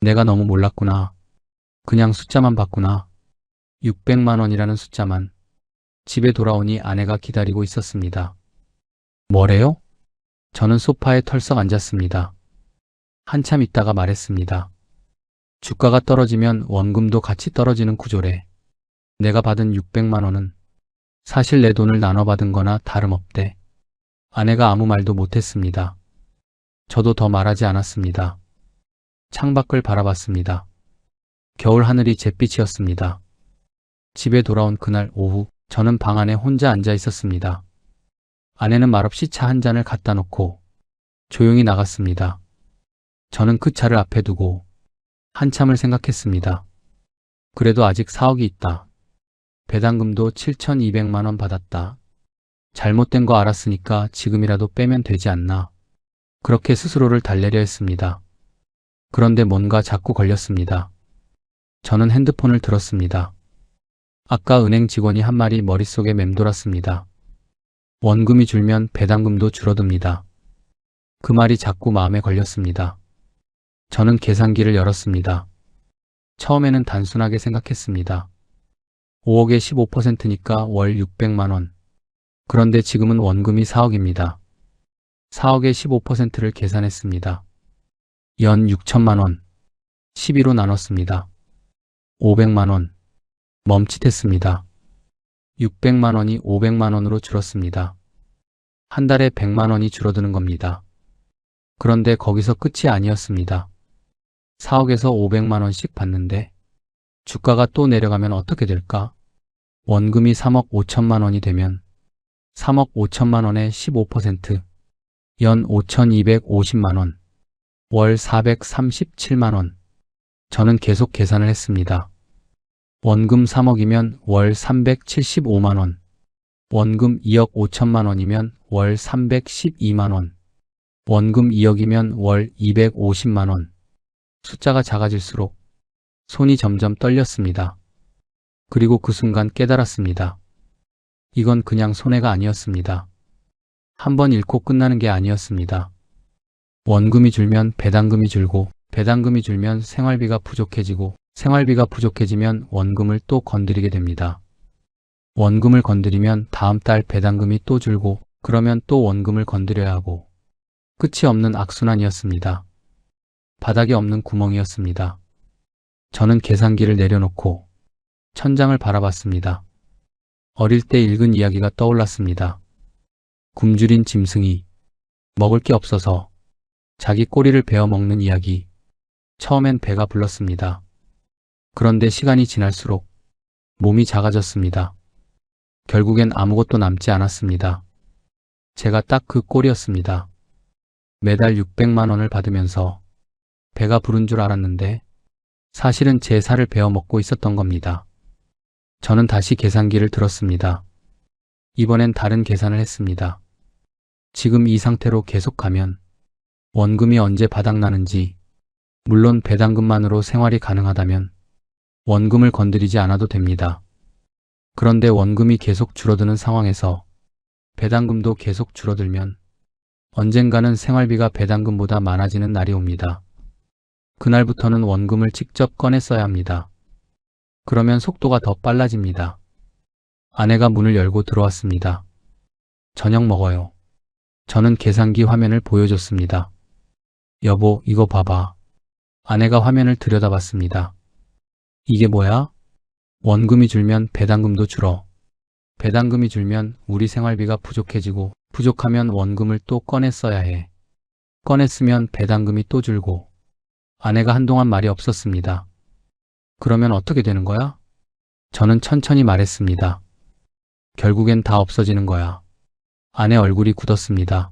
Speaker 2: 내가 너무 몰랐구나. 그냥 숫자만 봤구나. 600만 원이라는 숫자만. 집에 돌아오니 아내가 기다리고 있었습니다. 뭐래요? 저는 소파에 털썩 앉았습니다. 한참 있다가 말했습니다. 주가가 떨어지면 원금도 같이 떨어지는 구조래. 내가 받은 600만 원은 사실 내 돈을 나눠받은 거나 다름없대. 아내가 아무 말도 못했습니다. 저도 더 말하지 않았습니다. 창밖을 바라봤습니다. 겨울 하늘이 잿빛이었습니다. 집에 돌아온 그날 오후 저는 방 안에 혼자 앉아 있었습니다. 아내는 말없이 차 한 잔을 갖다 놓고 조용히 나갔습니다. 저는 그 차를 앞에 두고 한참을 생각했습니다. 그래도 아직 4억이 있다. 배당금도 7,200만 원 받았다. 잘못된 거 알았으니까 지금이라도 빼면 되지 않나. 그렇게 스스로를 달래려 했습니다. 그런데 뭔가 자꾸 걸렸습니다. 저는 핸드폰을 들었습니다. 아까 은행 직원이 한 말이 머릿속에 맴돌았습니다. 원금이 줄면 배당금도 줄어듭니다. 그 말이 자꾸 마음에 걸렸습니다. 저는 계산기를 열었습니다. 처음에는 단순하게 생각했습니다. 5억에 15%니까 월 600만 원. 그런데 지금은 원금이 4억입니다. 4억에 15%를 계산했습니다. 연 6천만 원. 12로 나눴습니다. 500만 원. 멈칫했습니다. 600만 원이 500만 원으로 줄었습니다. 한 달에 100만 원이 줄어드는 겁니다. 그런데 거기서 끝이 아니었습니다. 4억에서 500만 원씩 받는데 주가가 또 내려가면 어떻게 될까? 원금이 3억 5천만 원이 되면 3억 5천만 원에 15%, 연 5,250만 원, 월 437만 원. 저는 계속 계산을 했습니다. 원금 3억이면 월 375만 원, 원금 2억 5천만 원이면 월 312만 원, 원금 2억이면 월 250만 원. 숫자가 작아질수록 손이 점점 떨렸습니다. 그리고 그 순간 깨달았습니다. 이건 그냥 손해가 아니었습니다. 한 번 잃고 끝나는 게 아니었습니다. 원금이 줄면 배당금이 줄고, 배당금이 줄면 생활비가 부족해지고, 생활비가 부족해지면 원금을 또 건드리게 됩니다. 원금을 건드리면 다음 달 배당금이 또 줄고 그러면 또 원금을 건드려야 하고 끝이 없는 악순환이었습니다. 바닥이 없는 구멍이었습니다. 저는 계산기를 내려놓고 천장을 바라봤습니다. 어릴 때 읽은 이야기가 떠올랐습니다. 굶주린 짐승이 먹을 게 없어서 자기 꼬리를 베어 먹는 이야기. 처음엔 배가 불렀습니다. 그런데 시간이 지날수록 몸이 작아졌습니다. 결국엔 아무것도 남지 않았습니다. 제가 딱 그 꼴이었습니다. 매달 600만 원을 받으면서 배가 부른 줄 알았는데 사실은 제 살을 베어 먹고 있었던 겁니다. 저는 다시 계산기를 들었습니다. 이번엔 다른 계산을 했습니다. 지금 이 상태로 계속 가면 원금이 언제 바닥나는지, 물론 배당금만으로 생활이 가능하다면 원금을 건드리지 않아도 됩니다. 그런데 원금이 계속 줄어드는 상황에서 배당금도 계속 줄어들면 언젠가는 생활비가 배당금보다 많아지는 날이 옵니다. 그날부터는 원금을 직접 꺼내 써야 합니다. 그러면 속도가 더 빨라집니다. 아내가 문을 열고 들어왔습니다. 저녁 먹어요. 저는 계산기 화면을 보여줬습니다. 여보, 이거 봐봐. 아내가 화면을 들여다봤습니다. 이게 뭐야? 원금이 줄면 배당금도 줄어. 배당금이 줄면 우리 생활비가 부족해지고 부족하면 원금을 또 꺼내 써야 해. 꺼내 쓰면 배당금이 또 줄고. 아내가 한동안 말이 없었습니다. 그러면 어떻게 되는 거야? 저는 천천히 말했습니다. 결국엔 다 없어지는 거야. 아내 얼굴이 굳었습니다.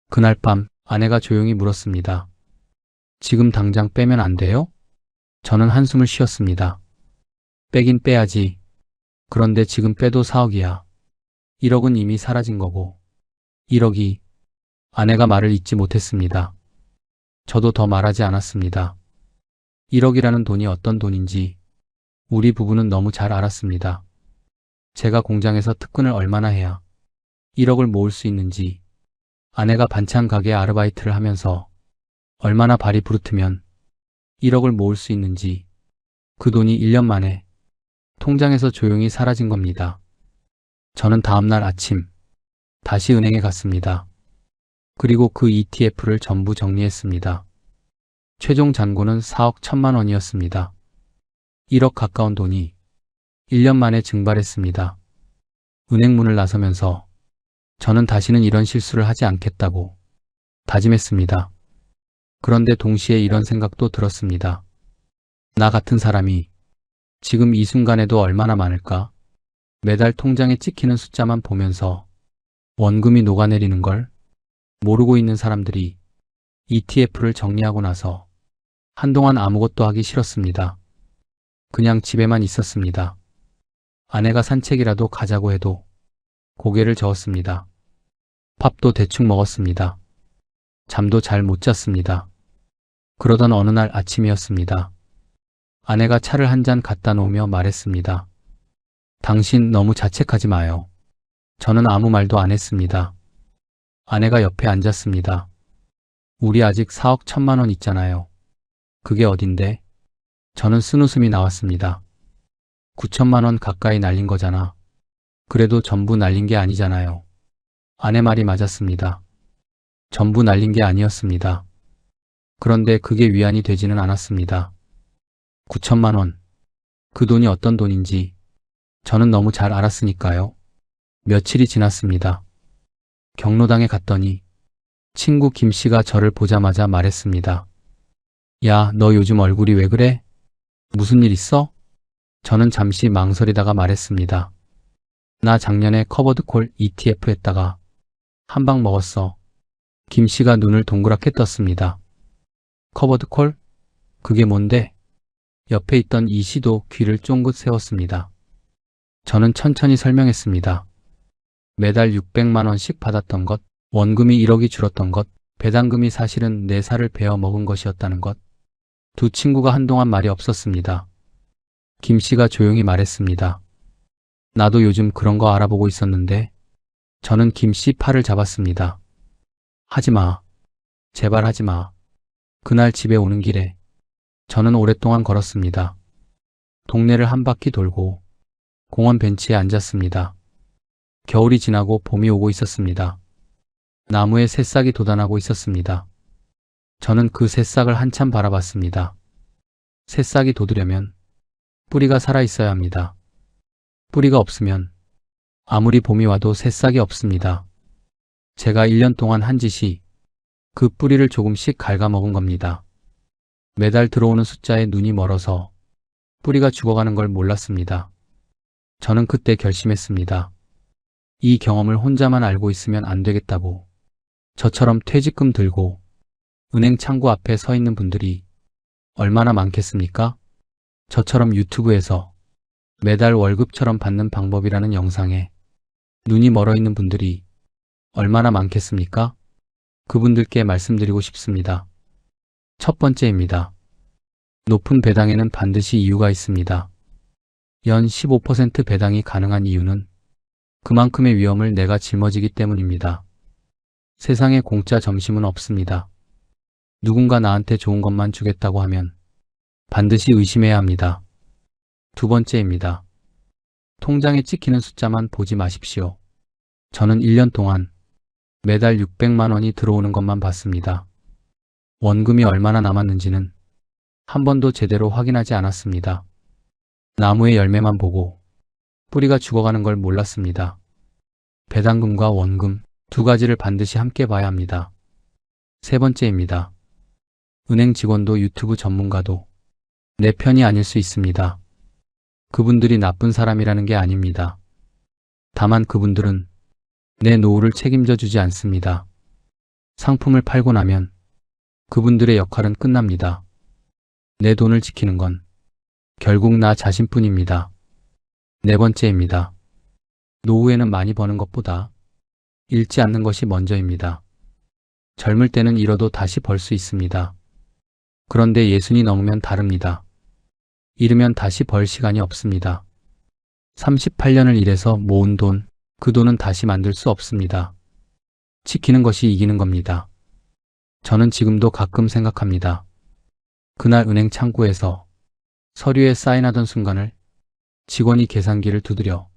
Speaker 2: 그날 밤 아내가 조용히 물었습니다. 지금 당장 빼면 안 돼요? 저는 한숨을 쉬었습니다. 빼긴 빼야지. 그런데 지금 빼도 4억이야. 1억은 이미 사라진 거고. 1억이. 아내가 말을 잇지 못했습니다. 저도 더 말하지 않았습니다. 1억이라는 돈이 어떤 돈인지 우리 부부는 너무 잘 알았습니다. 제가 공장에서 특근을 얼마나 해야 1억을 모을 수 있는지, 아내가 반찬 가게 아르바이트를 하면서 얼마나 발이 부르트면 1억을 모을 수 있는지, 그 돈이 1년 만에 통장에서 조용히 사라진 겁니다. 저는 다음날 아침 다시 은행에 갔습니다. 그리고 그 ETF를 전부 정리했습니다. 최종 잔고는 4억 1천만 원이었습니다. 1억 가까운 돈이 1년 만에 증발했습니다. 은행 문을 나서면서 저는 다시는 이런 실수를 하지 않겠다고 다짐했습니다. 그런데 동시에 이런 생각도 들었습니다. 나 같은 사람이 지금 이 순간에도 얼마나 많을까? 매달 통장에 찍히는 숫자만 보면서 원금이 녹아내리는 걸 모르고 있는 사람들이 ETF를 정리하고 나서 한동안 아무것도 하기 싫었습니다. 그냥 집에만 있었습니다. 아내가 산책이라도 가자고 해도 고개를 저었습니다. 밥도 대충 먹었습니다. 잠도 잘 못 잤습니다. 그러던 어느 날 아침이었습니다. 아내가 차를 한 잔 갖다 놓으며 말했습니다. 당신 너무 자책하지 마요. 저는 아무 말도 안 했습니다. 아내가 옆에 앉았습니다. 우리 아직 4억 1천만 원 있잖아요. 그게 어딘데? 저는 쓴웃음이 나왔습니다. 9천만 원 가까이 날린 거잖아. 그래도 전부 날린 게 아니잖아요. 아내 말이 맞았습니다. 전부 날린 게 아니었습니다. 그런데 그게 위안이 되지는 않았습니다. 9천만 원. 그 돈이 어떤 돈인지 저는 너무 잘 알았으니까요. 며칠이 지났습니다. 경로당에 갔더니 친구 김 씨가 저를 보자마자 말했습니다. 야, 너 요즘 얼굴이 왜 그래? 무슨 일 있어? 저는 잠시 망설이다가 말했습니다. 나 작년에 커버드콜 ETF 했다가 한 방 먹었어. 김 씨가 눈을 동그랗게 떴습니다. 커버드콜? 그게 뭔데? 옆에 있던 이 씨도 귀를 쫑긋 세웠습니다. 저는 천천히 설명했습니다. 매달 600만 원씩 받았던 것, 원금이 1억이 줄었던 것, 배당금이 사실은 내 살을 베어 먹은 것이었다는 것. 두 친구가 한동안 말이 없었습니다. 김 씨가 조용히 말했습니다. 나도 요즘 그런 거 알아보고 있었는데. 저는 김 씨 팔을 잡았습니다. 하지마. 제발 하지마. 그날 집에 오는 길에 저는 오랫동안 걸었습니다. 동네를 한 바퀴 돌고 공원 벤치에 앉았습니다. 겨울이 지나고 봄이 오고 있었습니다. 나무에 새싹이 돋아나고 있었습니다. 저는 그 새싹을 한참 바라봤습니다. 새싹이 돋으려면 뿌리가 살아있어야 합니다. 뿌리가 없으면 아무리 봄이 와도 새싹이 없습니다. 제가 1년 동안 한 짓이 그 뿌리를 조금씩 갉아먹은 겁니다. 매달 들어오는 숫자에 눈이 멀어서 뿌리가 죽어가는 걸 몰랐습니다. 저는 그때 결심했습니다. 이 경험을 혼자만 알고 있으면 안 되겠다고. 저처럼 퇴직금 들고 은행 창구 앞에 서 있는 분들이 얼마나 많겠습니까? 저처럼 유튜브에서 매달 월급처럼 받는 방법이라는 영상에 눈이 멀어 있는 분들이 얼마나 많겠습니까? 그분들께 말씀드리고 싶습니다. 첫 번째입니다. 높은 배당에는 반드시 이유가 있습니다. 연 15% 배당이 가능한 이유는 그만큼의 위험을 내가 짊어지기 때문입니다. 세상에 공짜 점심은 없습니다. 누군가 나한테 좋은 것만 주겠다고 하면 반드시 의심해야 합니다. 두 번째입니다. 통장에 찍히는 숫자만 보지 마십시오. 저는 1년 동안 매달 600만 원이 들어오는 것만 봤습니다. 원금이 얼마나 남았는지는 한 번도 제대로 확인하지 않았습니다. 나무의 열매만 보고 뿌리가 죽어가는 걸 몰랐습니다. 배당금과 원금 두 가지를 반드시 함께 봐야 합니다. 세 번째입니다. 은행 직원도 유튜브 전문가도 내 편이 아닐 수 있습니다. 그분들이 나쁜 사람이라는 게 아닙니다. 다만 그분들은 내 노후를 책임져 주지 않습니다. 상품을 팔고 나면 그분들의 역할은 끝납니다. 내 돈을 지키는 건 결국 나 자신뿐입니다. 네 번째입니다. 노후에는 많이 버는 것보다 잃지 않는 것이 먼저입니다. 젊을 때는 잃어도 다시 벌 수 있습니다. 그런데 예순이 넘으면 다릅니다. 잃으면 다시 벌 시간이 없습니다. 38년을 일해서 모은 돈, 그 돈은 다시 만들 수 없습니다. 지키는 것이 이기는 겁니다. 저는 지금도 가끔 생각합니다. 그날 은행 창구에서 서류에 사인하던 순간을, 직원이 계산기를 두드려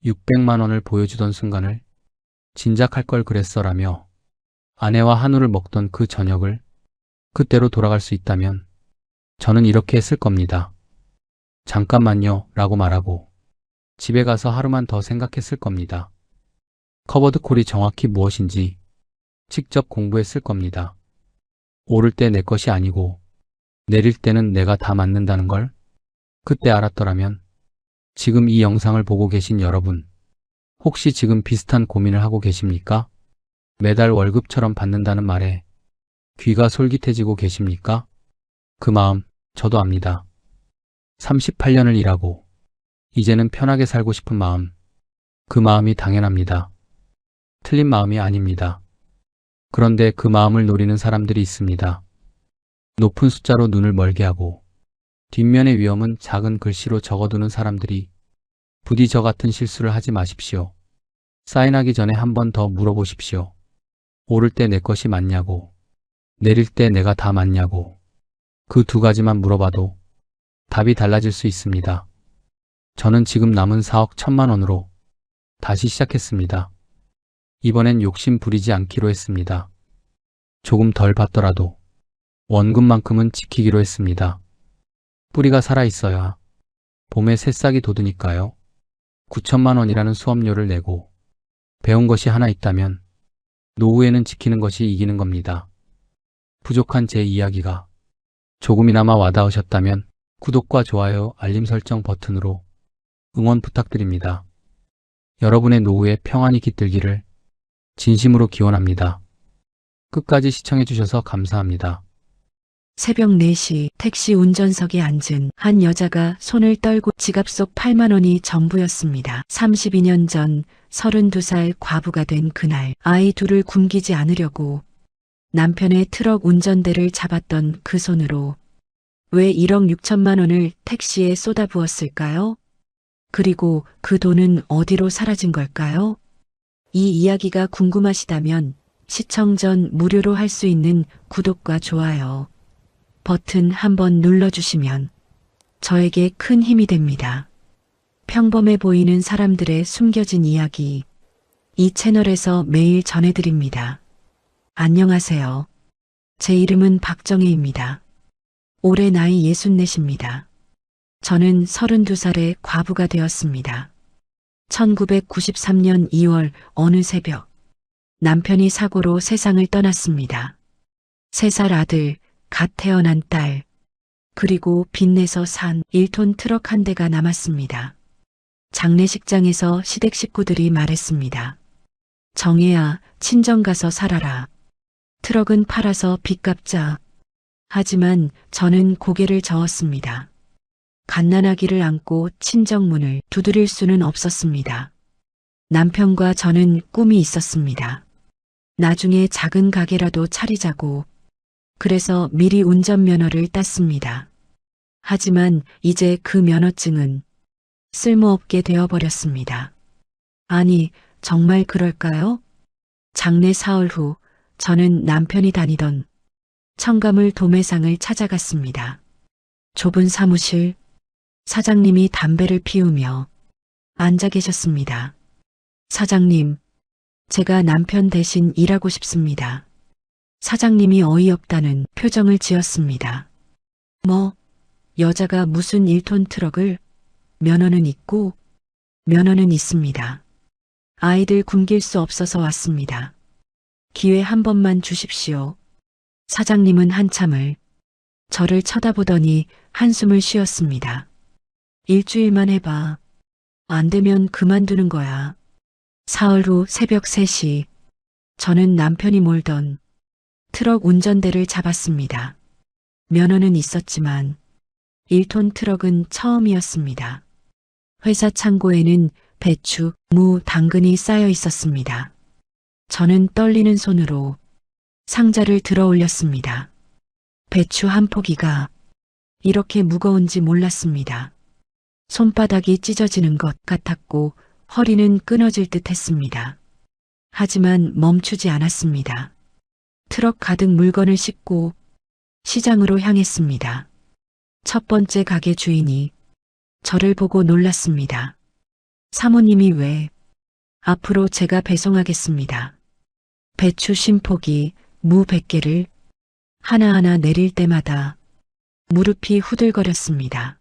Speaker 2: 600만 원을 보여주던 순간을 진작할 걸 그랬어라며 아내와 한우를 먹던 그 저녁을 그때로 돌아갈 수 있다면 저는 이렇게 했을 겁니다. 잠깐만요 라고 말하고 집에 가서 하루만 더 생각했을 겁니다. 커버드 콜이 정확히 무엇인지 직접 공부했을 겁니다. 오를 때 내 것이 아니고 내릴 때는 내가 다 맞는다는 걸 그때 알았더라면 지금 이 영상을 보고 계신 여러분, 혹시 지금 비슷한 고민을 하고 계십니까? 매달 월급처럼 받는다는 말에 귀가 솔깃해지고 계십니까? 그 마음 저도 압니다. 38년을 일하고 이제는 편하게 살고 싶은 마음, 그 마음이 당연합니다. 틀린 마음이 아닙니다. 그런데 그 마음을 노리는 사람들이 있습니다. 높은 숫자로 눈을 멀게 하고 뒷면의 위험은 작은 글씨로 적어두는 사람들이 부디 저 같은 실수를 하지 마십시오. 사인하기 전에 한 번 더 물어보십시오. 오를 때 내 것이 맞냐고, 내릴 때 내가 다 맞냐고. 그 두 가지만 물어봐도 답이 달라질 수 있습니다. 저는 지금 남은 4억 1천만 원으로 다시 시작했습니다. 이번엔 욕심 부리지 않기로 했습니다. 조금 덜 받더라도 원금만큼은 지키기로 했습니다. 뿌리가 살아있어야 봄에 새싹이 돋으니까요. 9천만 원이라는 수업료를 내고 배운 것이 하나 있다면 노후에는 지키는 것이 이기는 겁니다. 부족한 제 이야기가 조금이나마 와닿으셨다면 구독과 좋아요, 알림 설정 버튼으로 응원 부탁드립니다. 여러분의 노후에 평안이 깃들기를 진심으로 기원합니다. 끝까지 시청해주셔서 감사합니다.
Speaker 3: 새벽 4시 택시 운전석에 앉은 한 여자가 손을 떨고 지갑 속 8만 원이 전부였습니다. 32년 전 32살 과부가 된 그날 아이 둘을 굶기지 않으려고 남편의 트럭 운전대를 잡았던 그 손으로 왜 1억 6천만 원을 택시에 쏟아부었을까요? 그리고 그 돈은 어디로 사라진 걸까요? 이 이야기가 궁금하시다면 시청 전 무료로 할 수 있는 구독과 좋아요 버튼 한번 눌러주시면 저에게 큰 힘이 됩니다. 평범해 보이는 사람들의 숨겨진 이야기, 이 채널에서 매일 전해드립니다. 안녕하세요. 제 이름은 박정혜입니다. 올해 나이 64입니다. 저는 32살에 과부가 되었습니다. 1993년 2월 어느 새벽, 남편이 사고로 세상을 떠났습니다. 3살 아들, 갓 태어난 딸, 그리고 빚내서 산 1톤 트럭 한 대가 남았습니다. 장례식장에서 시댁 식구들이 말했습니다. 정혜야, 친정 가서 살아라. 트럭은 팔아서 빚 갚자. 하지만 저는 고개를 저었습니다. 갓난아기를 안고 친정 문을 두드릴 수는 없었습니다. 남편과 저는 꿈이 있었습니다. 나중에 작은 가게라도 차리자고. 그래서 미리 운전면허를 땄습니다. 하지만 이제 그 면허증은 쓸모없게 되어버렸습니다. 아니, 정말 그럴까요? 장례 사흘 후 저는 남편이 다니던 청가물 도매상을 찾아갔습니다. 좁은 사무실, 사장님이 담배를 피우며 앉아 계셨습니다. 사장님, 제가 남편 대신 일하고 싶습니다. 사장님이 어이없다는 표정을 지었습니다. 뭐, 여자가 무슨 1톤 트럭을, 면허는 있고, 면허는 있습니다. 아이들 굶길 수 없어서 왔습니다. 기회 한 번만 주십시오. 사장님은 한참을 저를 쳐다보더니 한숨을 쉬었습니다. 일주일만 해봐. 안 되면 그만두는 거야. 사흘 후 새벽 3시, 저는 남편이 몰던 트럭 운전대를 잡았습니다. 면허는 있었지만 1톤 트럭은 처음이었습니다. 회사 창고에는 배추, 무, 당근이 쌓여 있었습니다. 저는 떨리는 손으로 상자를 들어 올렸습니다. 배추 한 포기가 이렇게 무거운지 몰랐습니다. 손바닥이 찢어지는 것 같았고 허리는 끊어질 듯 했습니다. 하지만 멈추지 않았습니다. 트럭 가득 물건을 싣고 시장으로 향했습니다. 첫 번째 가게 주인이 저를 보고 놀랐습니다. 사모님이 왜? 앞으로 제가 배송하겠습니다. 배추 50포기, 무 100개를 하나하나 내릴 때마다 무릎이 후들거렸습니다.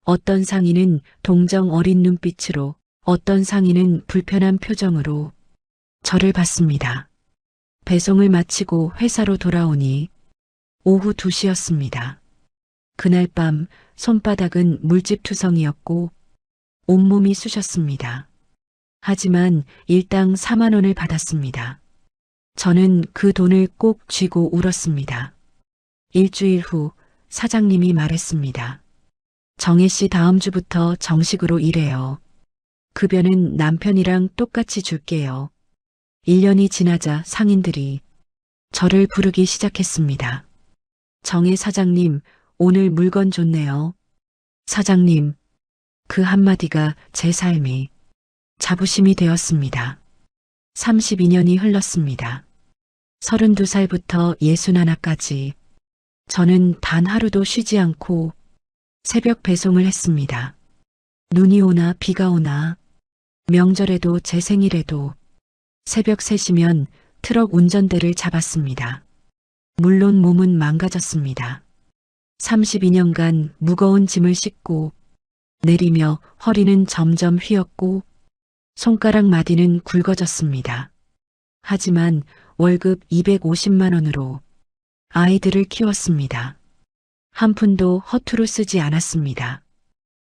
Speaker 3: 어떤 상인은 동정 어린 눈빛으로, 어떤 상인은 불편한 표정으로 저를 봤습니다. 배송을 마치고 회사로 돌아오니 오후 2시였습니다. 그날 밤 손바닥은 물집투성이었고 온몸이 쑤셨습니다. 하지만 일당 4만 원을 받았습니다. 저는 그 돈을 꼭 쥐고 울었습니다. 일주일 후 사장님이 말했습니다. 정혜 씨 다음 주부터 정식으로 일해요. 급여는 남편이랑 똑같이 줄게요. 1년이 지나자 상인들이 저를 부르기 시작했습니다. 정혜 사장님, 오늘 물건 좋네요. 사장님, 그 한마디가 제 삶이 자부심이 되었습니다. 32년이 흘렀습니다. 32살부터 61까지 저는 단 하루도 쉬지 않고 새벽 배송을 했습니다. 눈이 오나 비가 오나 명절에도 제 생일에도 새벽 3시면 트럭 운전대를 잡았습니다. 물론 몸은 망가졌습니다. 32년간 무거운 짐을 싣고 내리며 허리는 점점 휘었고 손가락 마디는 굵어졌습니다. 하지만 월급 250만 원으로 아이들을 키웠습니다. 한 푼도 허투루 쓰지 않았습니다.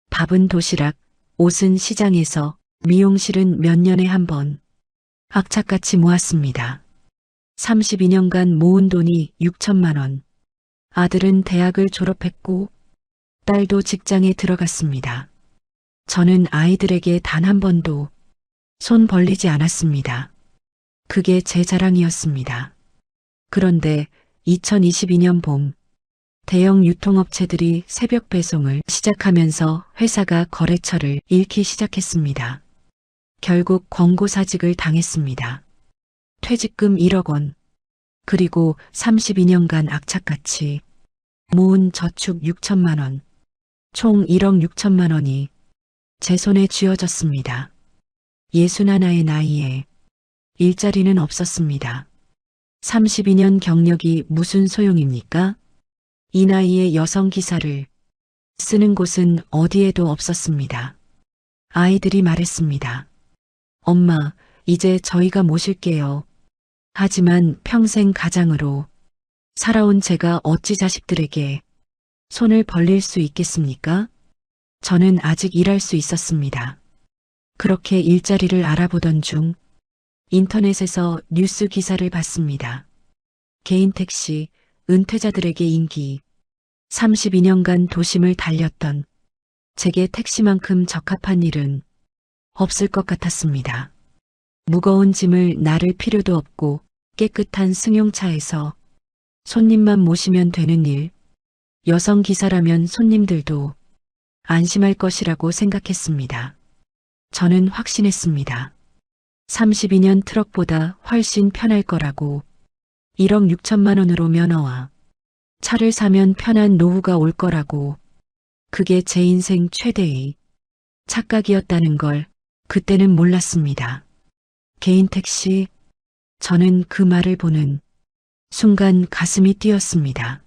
Speaker 3: 밥은 도시락, 옷은 시장에서, 미용실은 몇 년에 한 번 악착같이 모았습니다. 32년간 모은 돈이 6천만 원. 아들은 대학을 졸업했고 딸도 직장에 들어갔습니다. 저는 아이들에게 단 한 번도 손 벌리지 않았습니다. 그게 제 자랑이었습니다. 그런데 2022년 봄, 대형 유통업체들이 새벽 배송을 시작하면서 회사가 거래처를 잃기 시작했습니다. 결국 권고사직을 당했습니다. 퇴직금 1억 원, 그리고 32년간 악착같이 모은 저축 6천만 원, 총 1억 6천만 원이 제 손에 쥐어졌습니다. 61의 나이에 일자리는 없었습니다. 32년 경력이 무슨 소용입니까? 이 나이에 여성 기사를 쓰는 곳은 어디에도 없었습니다. 아이들이 말했습니다. 엄마, 이제 저희가 모실게요. 하지만 평생 가장으로 살아온 제가 어찌 자식들에게 손을 벌릴 수 있겠습니까? 저는 아직 일할 수 있었습니다. 그렇게 일자리를 알아보던 중 인터넷에서 뉴스 기사를 봤습니다. 개인 택시, 은퇴자들에게 인기, 32년간 도심을 달렸던 제게 택시만큼 적합한 일은 없을 것 같았습니다. 무거운 짐을 나를 필요도 없고 깨끗한 승용차에서 손님만 모시면 되는 일, 여성 기사라면 손님들도 안심할 것이라고 생각했습니다. 저는 확신했습니다. 32년 트럭보다 훨씬 편할 거라고. 1억 6천만 원으로 면허와 차를 사면 편한 노후가 올 거라고. 그게 제 인생 최대의 착각이었다는 걸 그때는 몰랐습니다. 개인 택시, 저는 그 말을 보는 순간 가슴이 뛰었습니다.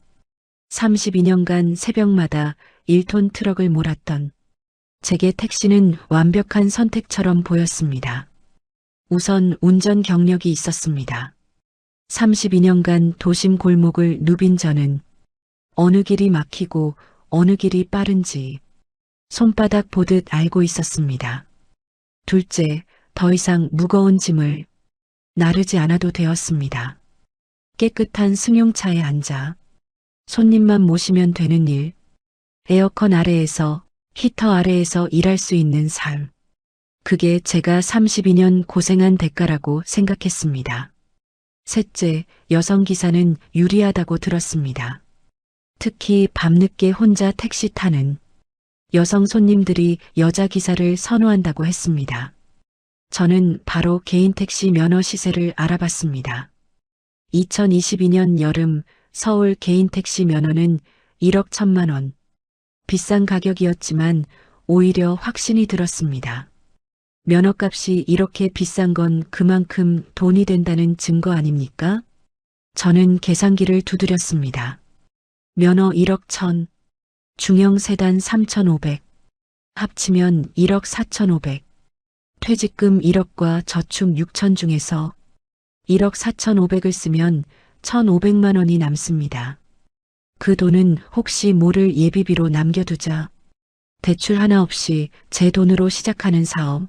Speaker 3: 32년간 새벽마다 1톤 트럭을 몰았던 제게 택시는 완벽한 선택처럼 보였습니다. 우선 운전 경력이 있었습니다. 32년간 도심 골목을 누빈 저는 어느 길이 막히고 어느 길이 빠른지 손바닥 보듯 알고 있었습니다. 둘째, 더 이상 무거운 짐을 나르지 않아도 되었습니다. 깨끗한 승용차에 앉아 손님만 모시면 되는 일, 에어컨 아래에서 히터 아래에서 일할 수 있는 삶. 그게 제가 32년 고생한 대가라고 생각했습니다. 셋째, 여성 기사는 유리하다고 들었습니다. 특히 밤늦게 혼자 택시 타는 여성 손님들이 여자 기사를 선호한다고 했습니다. 저는 바로 개인 택시 면허 시세를 알아봤습니다. 2022년 여름 서울 개인 택시 면허는 1억 1천만 원. 비싼 가격이었지만 오히려 확신이 들었습니다. 면허값이 이렇게 비싼 건 그만큼 돈이 된다는 증거 아닙니까? 저는 계산기를 두드렸습니다. 면허 1억 1천, 중형 세단 3,500, 합치면 1억 4,500, 퇴직금 1억과 저축 6천 중에서 1억 4,500을 쓰면 1,500만 원이 남습니다. 그 돈은 혹시 모를 예비비로 남겨두자. 대출 하나 없이 제 돈으로 시작하는 사업.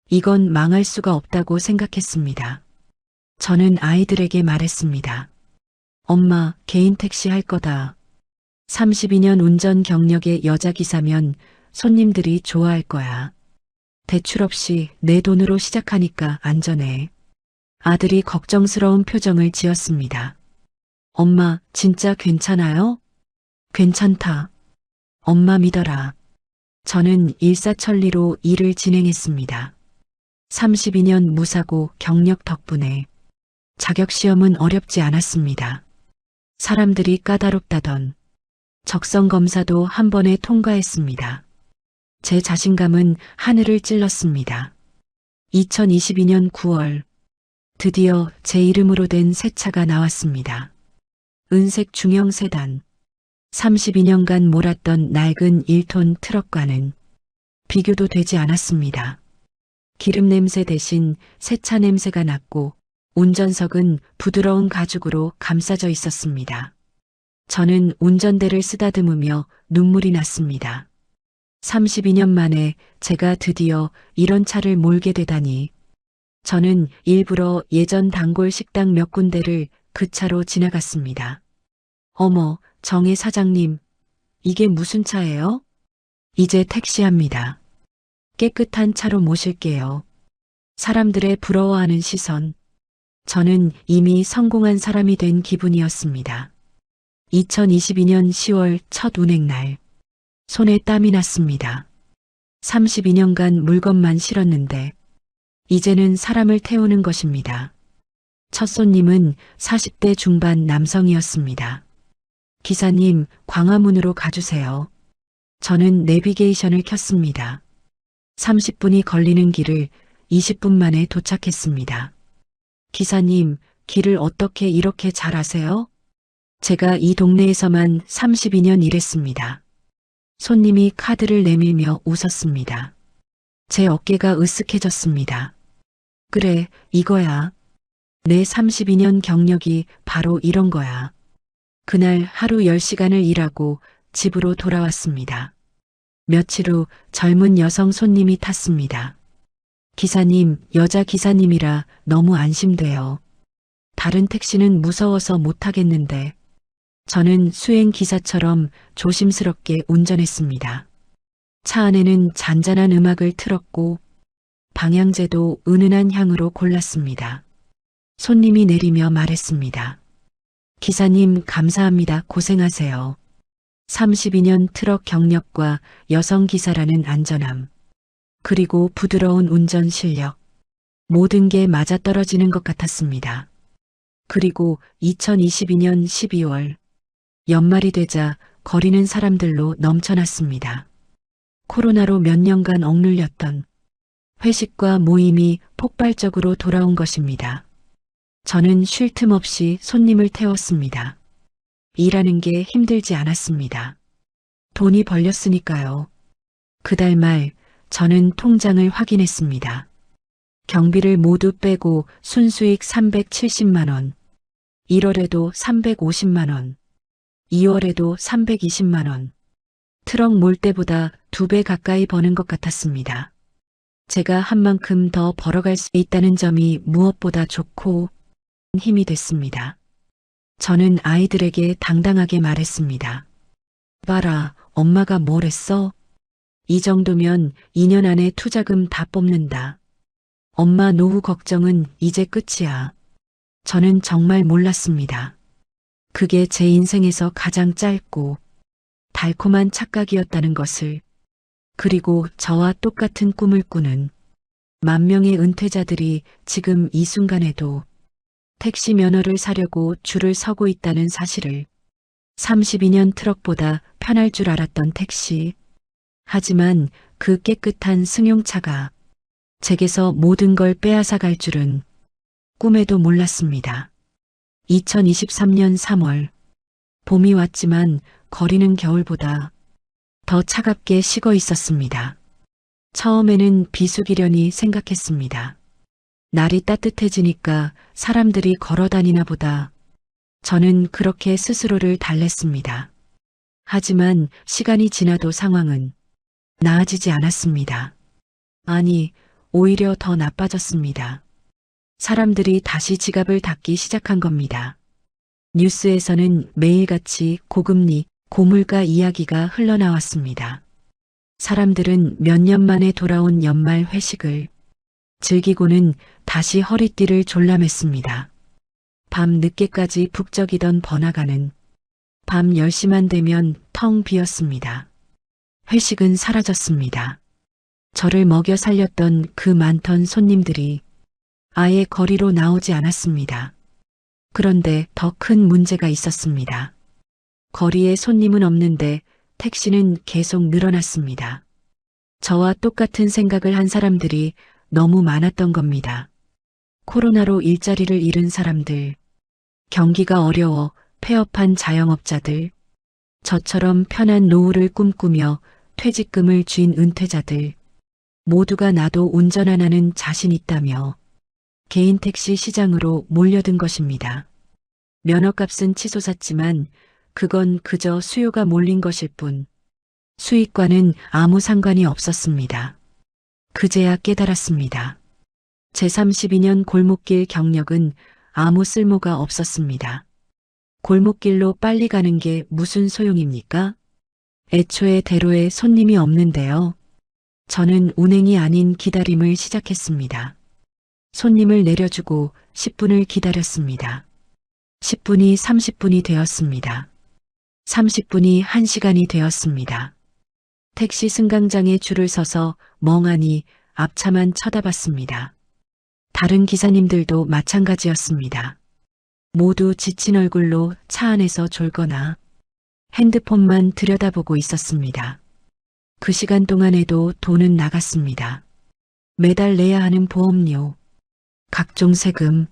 Speaker 3: 이건 망할 수가 없다고 생각했습니다. 저는 아이들에게 말했습니다. 엄마, 개인 택시 할 거다. 32년 운전 경력의 여자 기사면 손님들이 좋아할 거야. 대출 없이 내 돈으로 시작하니까 안전해. 아들이 걱정스러운 표정을 지었습니다. 엄마, 진짜 괜찮아요? 괜찮다. 엄마 믿어라. 저는 일사천리로 일을 진행했습니다. 32년 무사고 경력 덕분에 자격시험은 어렵지 않았습니다. 사람들이 까다롭다던 적성검사도 한 번에 통과했습니다. 제 자신감은 하늘을 찔렀습니다. 2022년 9월 드디어 제 이름으로 된 새 차가 나왔습니다. 은색 중형 세단. 32년간 몰았던 낡은 1톤 트럭과는 비교도 되지 않았습니다. 기름 냄새 대신 새차 냄새가 났고 운전석은 부드러운 가죽으로 감싸져 있었습니다. 저는 운전대를 쓰다듬으며 눈물이 났습니다. 32년 만에 제가 드디어 이런 차를 몰게 되다니. 저는 일부러 예전 단골 식당 몇 군데를 그 차로 지나갔습니다. 어머, 정혜 사장님, 이게 무슨 차예요? 이제 택시합니다. 깨끗한 차로 모실게요. 사람들의 부러워하는 시선. 저는 이미 성공한 사람이 된 기분이었습니다. 2022년 10월 첫 운행날. 손에 땀이 났습니다. 32년간 물건만 실었는데 이제는 사람을 태우는 것입니다. 첫 손님은 40대 중반 남성이었습니다. 기사님, 광화문으로 가주세요. 저는 내비게이션을 켰습니다. 30분이 걸리는 길을 20분 만에 도착했습니다. 기사님, 길을 어떻게 이렇게 잘 아세요? 제가 이 동네에서만 32년 일했습니다. 손님이 카드를 내밀며 웃었습니다. 제 어깨가 으쓱해졌습니다. 그래, 이거야. 내 32년 경력이 바로 이런 거야. 그날 하루 10시간을 일하고 집으로 돌아왔습니다. 며칠 후 젊은 여성 손님이 탔습니다. 기사님, 여자 기사님이라 너무 안심돼요. 다른 택시는 무서워서 못 타겠는데 저는 수행 기사처럼 조심스럽게 운전했습니다. 차 안에는 잔잔한 음악을 틀었고 방향제도 은은한 향으로 골랐습니다. 손님이 내리며 말했습니다. 기사님, 감사합니다. 고생하세요. 32년 트럭 경력과 여성 기사라는 안전함, 그리고 부드러운 운전 실력, 모든 게 맞아떨어지는 것 같았습니다. 그리고 2022년 12월, 연말이 되자 거리는 사람들로 넘쳐났습니다. 코로나로 몇 년간 억눌렸던 회식과 모임이 폭발적으로 돌아온 것입니다. 저는 쉴 틈 없이 손님을 태웠습니다. 일하는 게 힘들지 않았습니다. 돈이 벌렸으니까요. 그달 말 저는 통장을 확인했습니다. 경비를 모두 빼고 순수익 370만 원, 1월에도 350만 원, 2월에도 320만 원. 트럭 몰 때보다 2배 가까이 버는 것 같았습니다. 제가 한 만큼 더 벌어갈 수 있다는 점이 무엇보다 좋고 힘이 됐습니다. 저는 아이들에게 당당하게 말했습니다. 봐라, 엄마가 뭘 했어? 이 정도면 2년 안에 투자금 다 뽑는다. 엄마 노후 걱정은 이제 끝이야. 저는 정말 몰랐습니다. 그게 제 인생에서 가장 짧고 달콤한 착각이었다는 것을, 그리고 저와 똑같은 꿈을 꾸는 10,000명의 은퇴자들이 지금 이 순간에도 택시 면허를 사려고 줄을 서고 있다는 사실을. 32년 트럭보다 편할 줄 알았던 택시. 하지만 그 깨끗한 승용차가 제게서 모든 걸 빼앗아 갈 줄은 꿈에도 몰랐습니다. 2023년 3월, 봄이 왔지만 거리는 겨울보다 더 차갑게 식어 있었습니다. 처음에는 비수기련이 생각했습니다. 날이 따뜻해지니까 사람들이 걸어 다니나 보다. 저는 그렇게 스스로를 달랬습니다. 하지만 시간이 지나도 상황은 나아지지 않았습니다. 아니, 오히려 더 나빠졌습니다. 사람들이 다시 지갑을 닫기 시작한 겁니다. 뉴스에서는 매일같이 고금리, 고물가 이야기가 흘러나왔습니다. 사람들은 몇 년 만에 돌아온 연말 회식을 즐기고는 다시 허리띠를 졸라맸습니다. 밤 늦게까지 북적이던 번화가는 밤 10시만 되면 텅 비었습니다. 회식은 사라졌습니다. 저를 먹여 살렸던 그 많던 손님들이 아예 거리로 나오지 않았습니다. 그런데 더 큰 문제가 있었습니다. 거리에 손님은 없는데 택시는 계속 늘어났습니다. 저와 똑같은 생각을 한 사람들이 너무 많았던 겁니다. 코로나로 일자리를 잃은 사람들, 경기가 어려워 폐업한 자영업자들, 저처럼 편한 노후를 꿈꾸며 퇴직금을 쥔 은퇴자들, 모두가 나도 운전 하나는 자신 있다며 개인 택시 시장으로 몰려든 것입니다. 면허값은 치솟았지만 그건 그저 수요가 몰린 것일 뿐 수익과는 아무 상관이 없었습니다. 그제야 깨달았습니다. 제 32년 골목길 경력은 아무 쓸모가 없었습니다. 골목길로 빨리 가는 게 무슨 소용입니까? 애초에 대로에 손님이 없는데요. 저는 운행이 아닌 기다림을 시작했습니다. 손님을 내려주고 10분을 기다렸습니다. 10분이 30분이 되었습니다. 30분이 1시간이 되었습니다. 택시 승강장에 줄을 서서 멍하니 앞차만 쳐다봤습니다. 다른 기사님들도 마찬가지였습니다. 모두 지친 얼굴로 차 안에서 졸거나 핸드폰만 들여다보고 있었습니다. 그 시간 동안에도 돈은 나갔습니다. 매달 내야 하는 보험료, 각종 세금,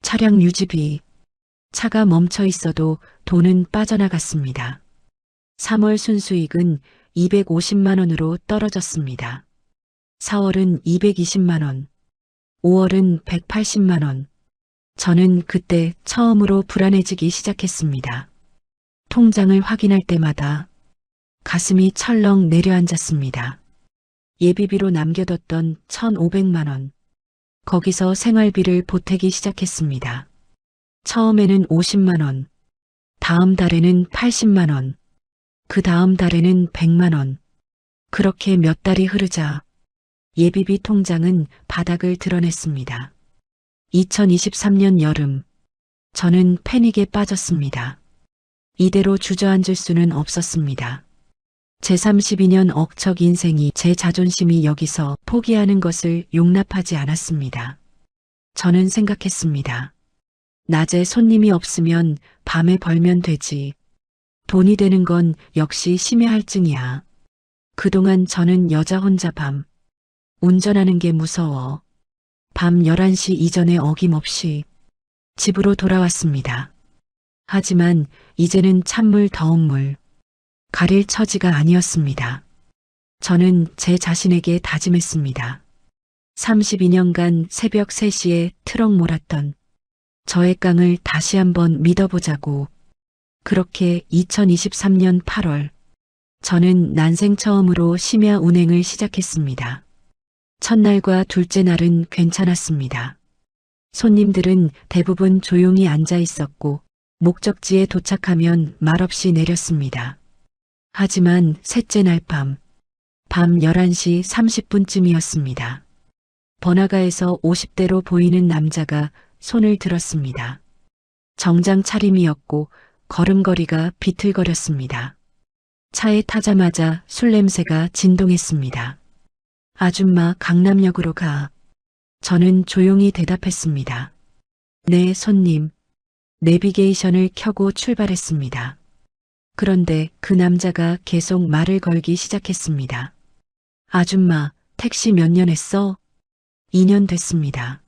Speaker 3: 차량 유지비, 차가 멈춰 있어도 돈은 빠져나갔습니다. 3월 순수익은 250만 원으로 떨어졌습니다. 4월은 220만 원, 5월은 180만 원. 저는 그때 처음으로 불안해지기 시작했습니다. 통장을 확인할 때마다 가슴이 철렁 내려앉았습니다. 예비비로 남겨뒀던 1,500만 원. 거기서 생활비를 보태기 시작했습니다. 처음에는 50만 원, 다음 달에는 80만 원, 그 다음 달에는 100만 원. 그렇게 몇 달이 흐르자 예비비 통장은 바닥을 드러냈습니다. 2023년 여름, 저는 패닉에 빠졌습니다. 이대로 주저앉을 수는 없었습니다. 제 32년 억척 인생이 제 자존심이 여기서 포기하는 것을 용납하지 않았습니다. 저는 생각했습니다. 낮에 손님이 없으면 밤에 벌면 되지. 돈이 되는 건 역시 심야할증이야. 그동안 저는 여자 혼자 밤, 운전하는 게 무서워. 밤 11시 이전에 어김없이 집으로 돌아왔습니다. 하지만 이제는 찬물 더운 물, 가릴 처지가 아니었습니다. 저는 제 자신에게 다짐했습니다. 32년간 새벽 3시에 트럭 몰았던 저의 깡을 다시 한번 믿어보자고. 그렇게 2023년 8월, 저는 난생 처음으로 심야 운행을 시작했습니다. 첫날과 둘째 날은 괜찮았습니다. 손님들은 대부분 조용히 앉아 있었고, 목적지에 도착하면 말없이 내렸습니다. 하지만 셋째 날 밤 11시 30분쯤이었습니다. 번화가에서 50대로 보이는 남자가 손을 들었습니다. 정장 차림이었고 걸음걸이가 비틀거렸습니다. 차에 타자마자 술 냄새가 진동했습니다. 아줌마 강남역으로 가. 저는 조용히 대답했습니다. 네, 손님. 내비게이션을 켜고 출발했습니다. 그런데 그 남자가 계속 말을 걸기 시작했습니다. 아줌마, 택시 몇 년 했어? 2년 됐습니다.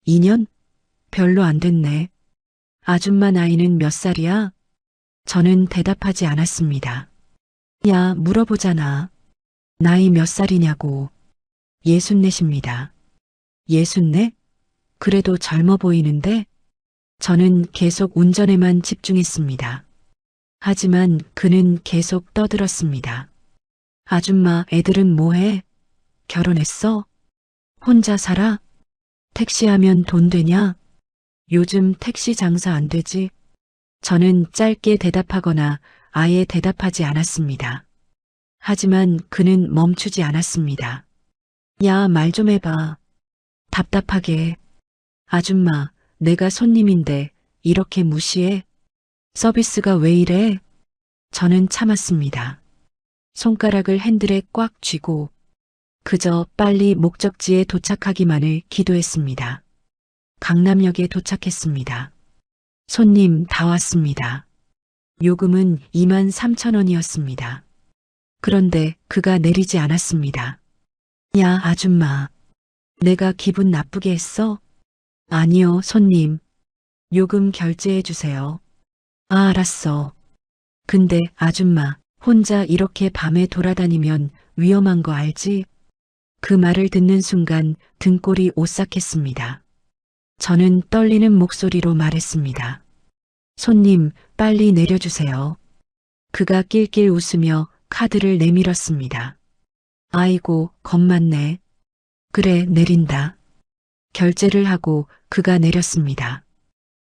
Speaker 3: 2년? 별로 안 됐네. 아줌마 나이는 몇 살이야? 저는 대답하지 않았습니다. 야, 물어보잖아. 나이 몇 살이냐고. 64입니다. 64? 그래도 젊어 보이는데? 저는 계속 운전에만 집중했습니다. 하지만 그는 계속 떠들었습니다. 아줌마, 애들은 뭐해? 결혼했어? 혼자 살아? 택시하면 돈 되냐? 요즘 택시 장사 안 되지? 저는 짧게 대답하거나 아예 대답하지 않았습니다. 하지만 그는 멈추지 않았습니다. 야, 말 좀 해봐. 답답하게. 아줌마, 내가 손님인데 이렇게 무시해? 서비스가 왜 이래? 저는 참았습니다. 손가락을 핸들에 꽉 쥐고 그저 빨리 목적지에 도착하기만을 기도했습니다. 강남역에 도착했습니다. 손님 다 왔습니다. 요금은 23,000원이었습니다. 그런데 그가 내리지 않았습니다. 야, 아줌마. 내가 기분 나쁘게 했어? 아니요, 손님. 요금 결제해 주세요. 아, 알았어. 근데 아줌마, 혼자 이렇게 밤에 돌아다니면 위험한 거 알지? 그 말을 듣는 순간 등골이 오싹했습니다. 저는 떨리는 목소리로 말했습니다. 손님, 빨리 내려주세요. 그가 낄낄 웃으며 카드를 내밀었습니다. 아이고, 겁맞네. 그래, 내린다. 결제를 하고 그가 내렸습니다.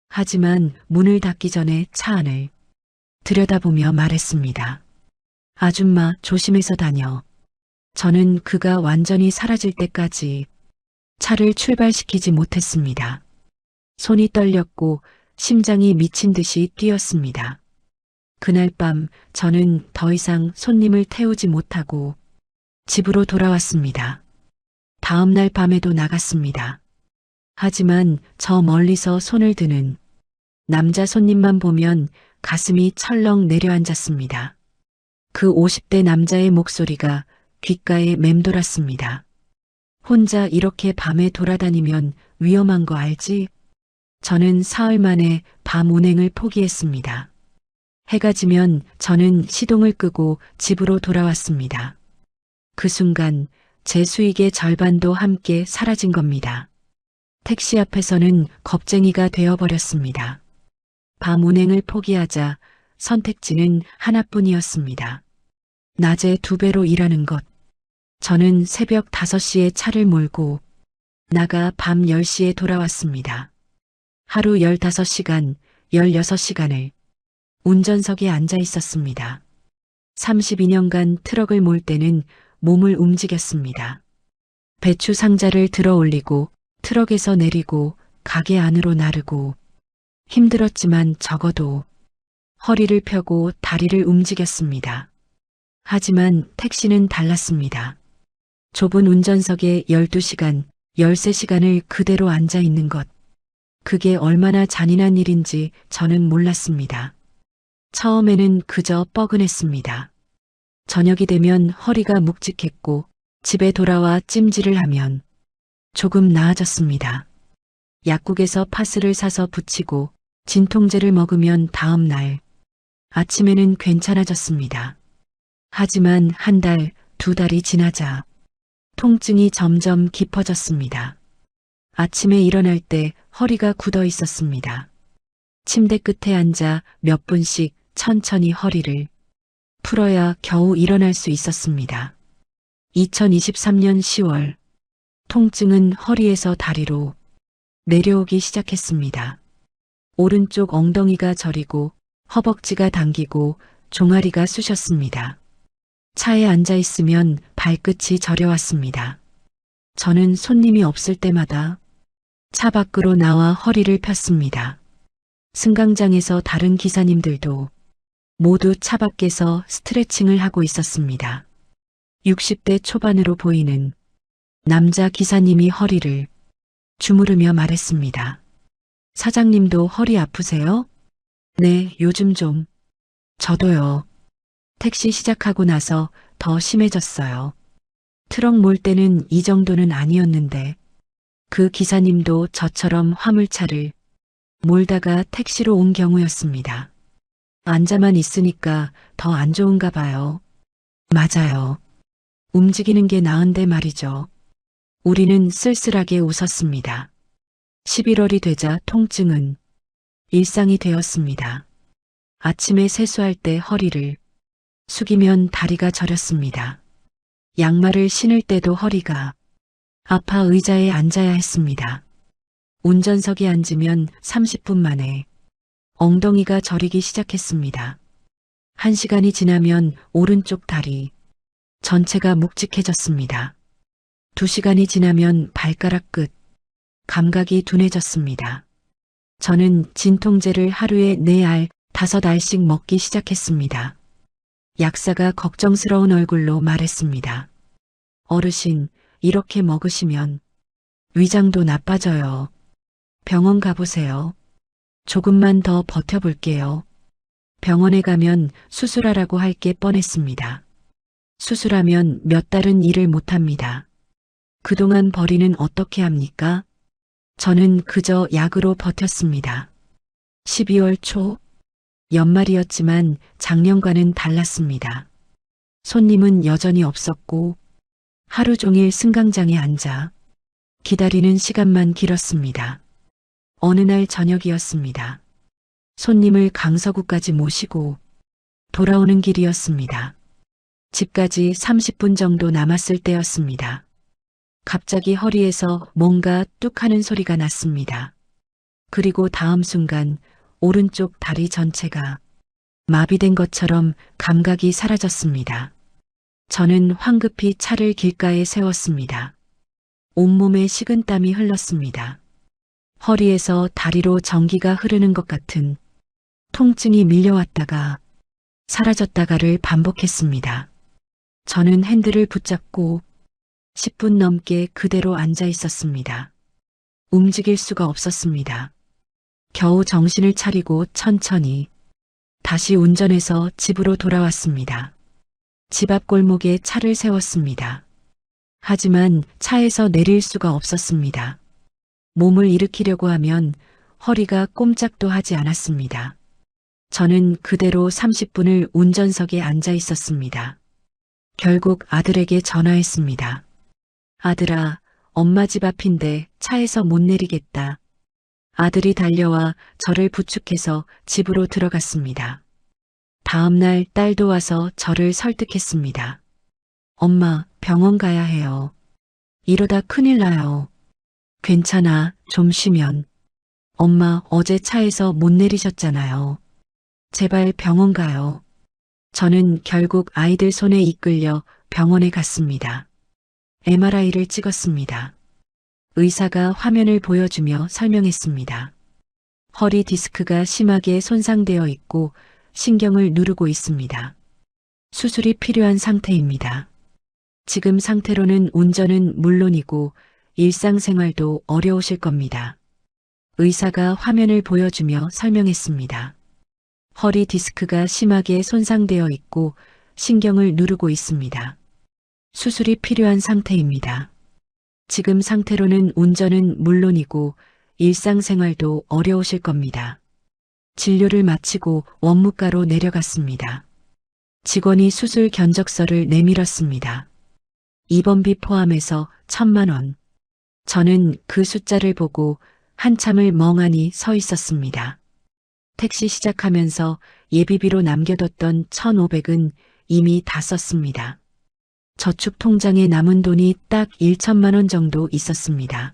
Speaker 3: 하지만 문을 닫기 전에 차 안을 들여다보며 말했습니다. 아줌마, 조심해서 다녀. 저는 그가 완전히 사라질 때까지 차를 출발시키지 못했습니다. 손이 떨렸고 심장이 미친 듯이 뛰었습니다. 그날 밤 저는 더 이상 손님을 태우지 못하고 집으로 돌아왔습니다. 다음 날 밤에도 나갔습니다. 하지만 저 멀리서 손을 드는 남자 손님만 보면 가슴이 철렁 내려앉았습니다. 그 50대 남자의 목소리가 귓가에 맴돌았습니다. 혼자 이렇게 밤에 돌아다니면 위험한 거 알지? 저는 사흘 만에 밤 운행을 포기했습니다. 해가 지면 저는 시동을 끄고 집으로 돌아왔습니다. 그 순간 제 수익의 절반도 함께 사라진 겁니다. 택시 앞에서는 겁쟁이가 되어버렸습니다. 밤 운행을 포기하자 선택지는 하나뿐이었습니다. 낮에 2배로 일하는 것. 저는 새벽 5시에 차를 몰고 나가 밤 10시에 돌아왔습니다. 하루 15시간, 16시간을 운전석에 앉아 있었습니다. 32년간 트럭을 몰 때는 몸을 움직였습니다. 배추 상자를 들어 올리고 트럭에서 내리고 가게 안으로 나르고 힘들었지만 적어도 허리를 펴고 다리를 움직였습니다. 하지만 택시는 달랐습니다. 좁은 운전석에 12시간, 13시간을 그대로 앉아 있는 것. 그게 얼마나 잔인한 일인지 저는 몰랐습니다. 처음에는 그저 뻐근했습니다. 저녁이 되면 허리가 묵직했고 집에 돌아와 찜질을 하면 조금 나아졌습니다. 약국에서 파스를 사서 붙이고 진통제를 먹으면 다음 날 아침에는 괜찮아졌습니다. 하지만 1달, 2달이 지나자 통증이 점점 깊어졌습니다. 아침에 일어날 때 허리가 굳어 있었습니다. 침대 끝에 앉아 몇 분씩 천천히 허리를 풀어야 겨우 일어날 수 있었습니다. 2023년 10월 통증은 허리에서 다리로 내려오기 시작했습니다. 오른쪽 엉덩이가 저리고 허벅지가 당기고 종아리가 쑤셨습니다. 차에 앉아 있으면 발끝이 저려왔습니다. 저는 손님이 없을 때마다 차 밖으로 나와 허리를 폈습니다. 승강장에서 다른 기사님들도 모두 차 밖에서 스트레칭을 하고 있었습니다. 60대 초반으로 보이는 남자 기사님이 허리를 주무르며 말했습니다. 사장님도 허리 아프세요? 네, 요즘 좀. 저도요. 택시 시작하고 나서 더 심해졌어요. 트럭 몰 때는 이 정도는 아니었는데 그 기사님도 저처럼 화물차를 몰다가 택시로 온 경우였습니다. 앉아만 있으니까 더 안 좋은가 봐요. 맞아요. 움직이는 게 나은데 말이죠. 우리는 쓸쓸하게 웃었습니다. 11월이 되자 통증은 일상이 되었습니다. 아침에 세수할 때 허리를 숙이면 다리가 저렸습니다. 양말을 신을 때도 허리가 아파 의자에 앉아야 했습니다. 운전석에 앉으면 30분 만에 엉덩이가 저리기 시작했습니다. 1시간이 지나면 오른쪽 다리 전체가 묵직해졌습니다. 2시간이 지나면 발가락 끝 감각이 둔해졌습니다. 저는 진통제를 하루에 4알, 5알씩 먹기 시작했습니다. 약사가 걱정스러운 얼굴로 말했습니다. 어르신, 이렇게 먹으시면 위장도 나빠져요. 병원 가보세요. 조금만 더 버텨볼게요. 병원에 가면 수술하라고 할 게 뻔했습니다. 수술하면 몇 달은 일을 못합니다. 그동안 벌이는 어떻게 합니까? 저는 그저 약으로 버텼습니다. 12월 초, 연말이었지만 작년과는 달랐습니다. 손님은 여전히 없었고 하루 종일 승강장에 앉아 기다리는 시간만 길었습니다. 어느 날 저녁이었습니다. 손님을 강서구까지 모시고 돌아오는 길이었습니다. 집까지 30분 정도 남았을 때였습니다. 갑자기 허리에서 뭔가 뚝 하는 소리가 났습니다. 그리고 다음 순간 오른쪽 다리 전체가 마비된 것처럼 감각이 사라졌습니다. 저는 황급히 차를 길가에 세웠습니다. 온몸에 식은땀이 흘렀습니다. 허리에서 다리로 전기가 흐르는 것 같은 통증이 밀려왔다가 사라졌다가를 반복했습니다. 저는 핸들을 붙잡고 10분 넘게 그대로 앉아 있었습니다. 움직일 수가 없었습니다. 겨우 정신을 차리고 천천히 다시 운전해서 집으로 돌아왔습니다. 집 앞 골목에 차를 세웠습니다. 하지만 차에서 내릴 수가 없었습니다. 몸을 일으키려고 하면 허리가 꼼짝도 하지 않았습니다. 저는 그대로 30분을 운전석에 앉아 있었습니다. 결국 아들에게 전화했습니다. 아들아, 엄마 집 앞인데 차에서 못 내리겠다. 아들이 달려와 저를 부축해서 집으로 들어갔습니다. 다음 날 딸도 와서 저를 설득했습니다. 엄마, 병원 가야 해요. 이러다 큰일 나요. 괜찮아, 좀 쉬면. 엄마, 어제 차에서 못 내리셨잖아요. 제발 병원 가요. 저는 결국 아이들 손에 이끌려 병원에 갔습니다. MRI를 찍었습니다. 의사가 화면을 보여주며 설명했습니다. 허리 디스크가 심하게 손상되어 있고 신경을 누르고 있습니다. 수술이 필요한 상태입니다. 지금 상태로는 운전은 물론이고 일상생활도 어려우실 겁니다. 의사가 화면을 보여주며 설명했습니다. 허리 디스크가 심하게 손상되어 있고 신경을 누르고 있습니다. 수술이 필요한 상태입니다. 지금 상태로는 운전은 물론이고 일상생활도 어려우실 겁니다. 진료를 마치고 원무과로 내려갔습니다. 직원이 수술 견적서를 내밀었습니다. 입원비 포함해서 1,000만 원. 저는 그 숫자를 보고 한참을 멍하니 서 있었습니다. 택시 시작하면서 예비비로 남겨뒀던 1,500은 이미 다 썼습니다. 저축 통장에 남은 돈이 딱 1,000만 원 정도 있었습니다.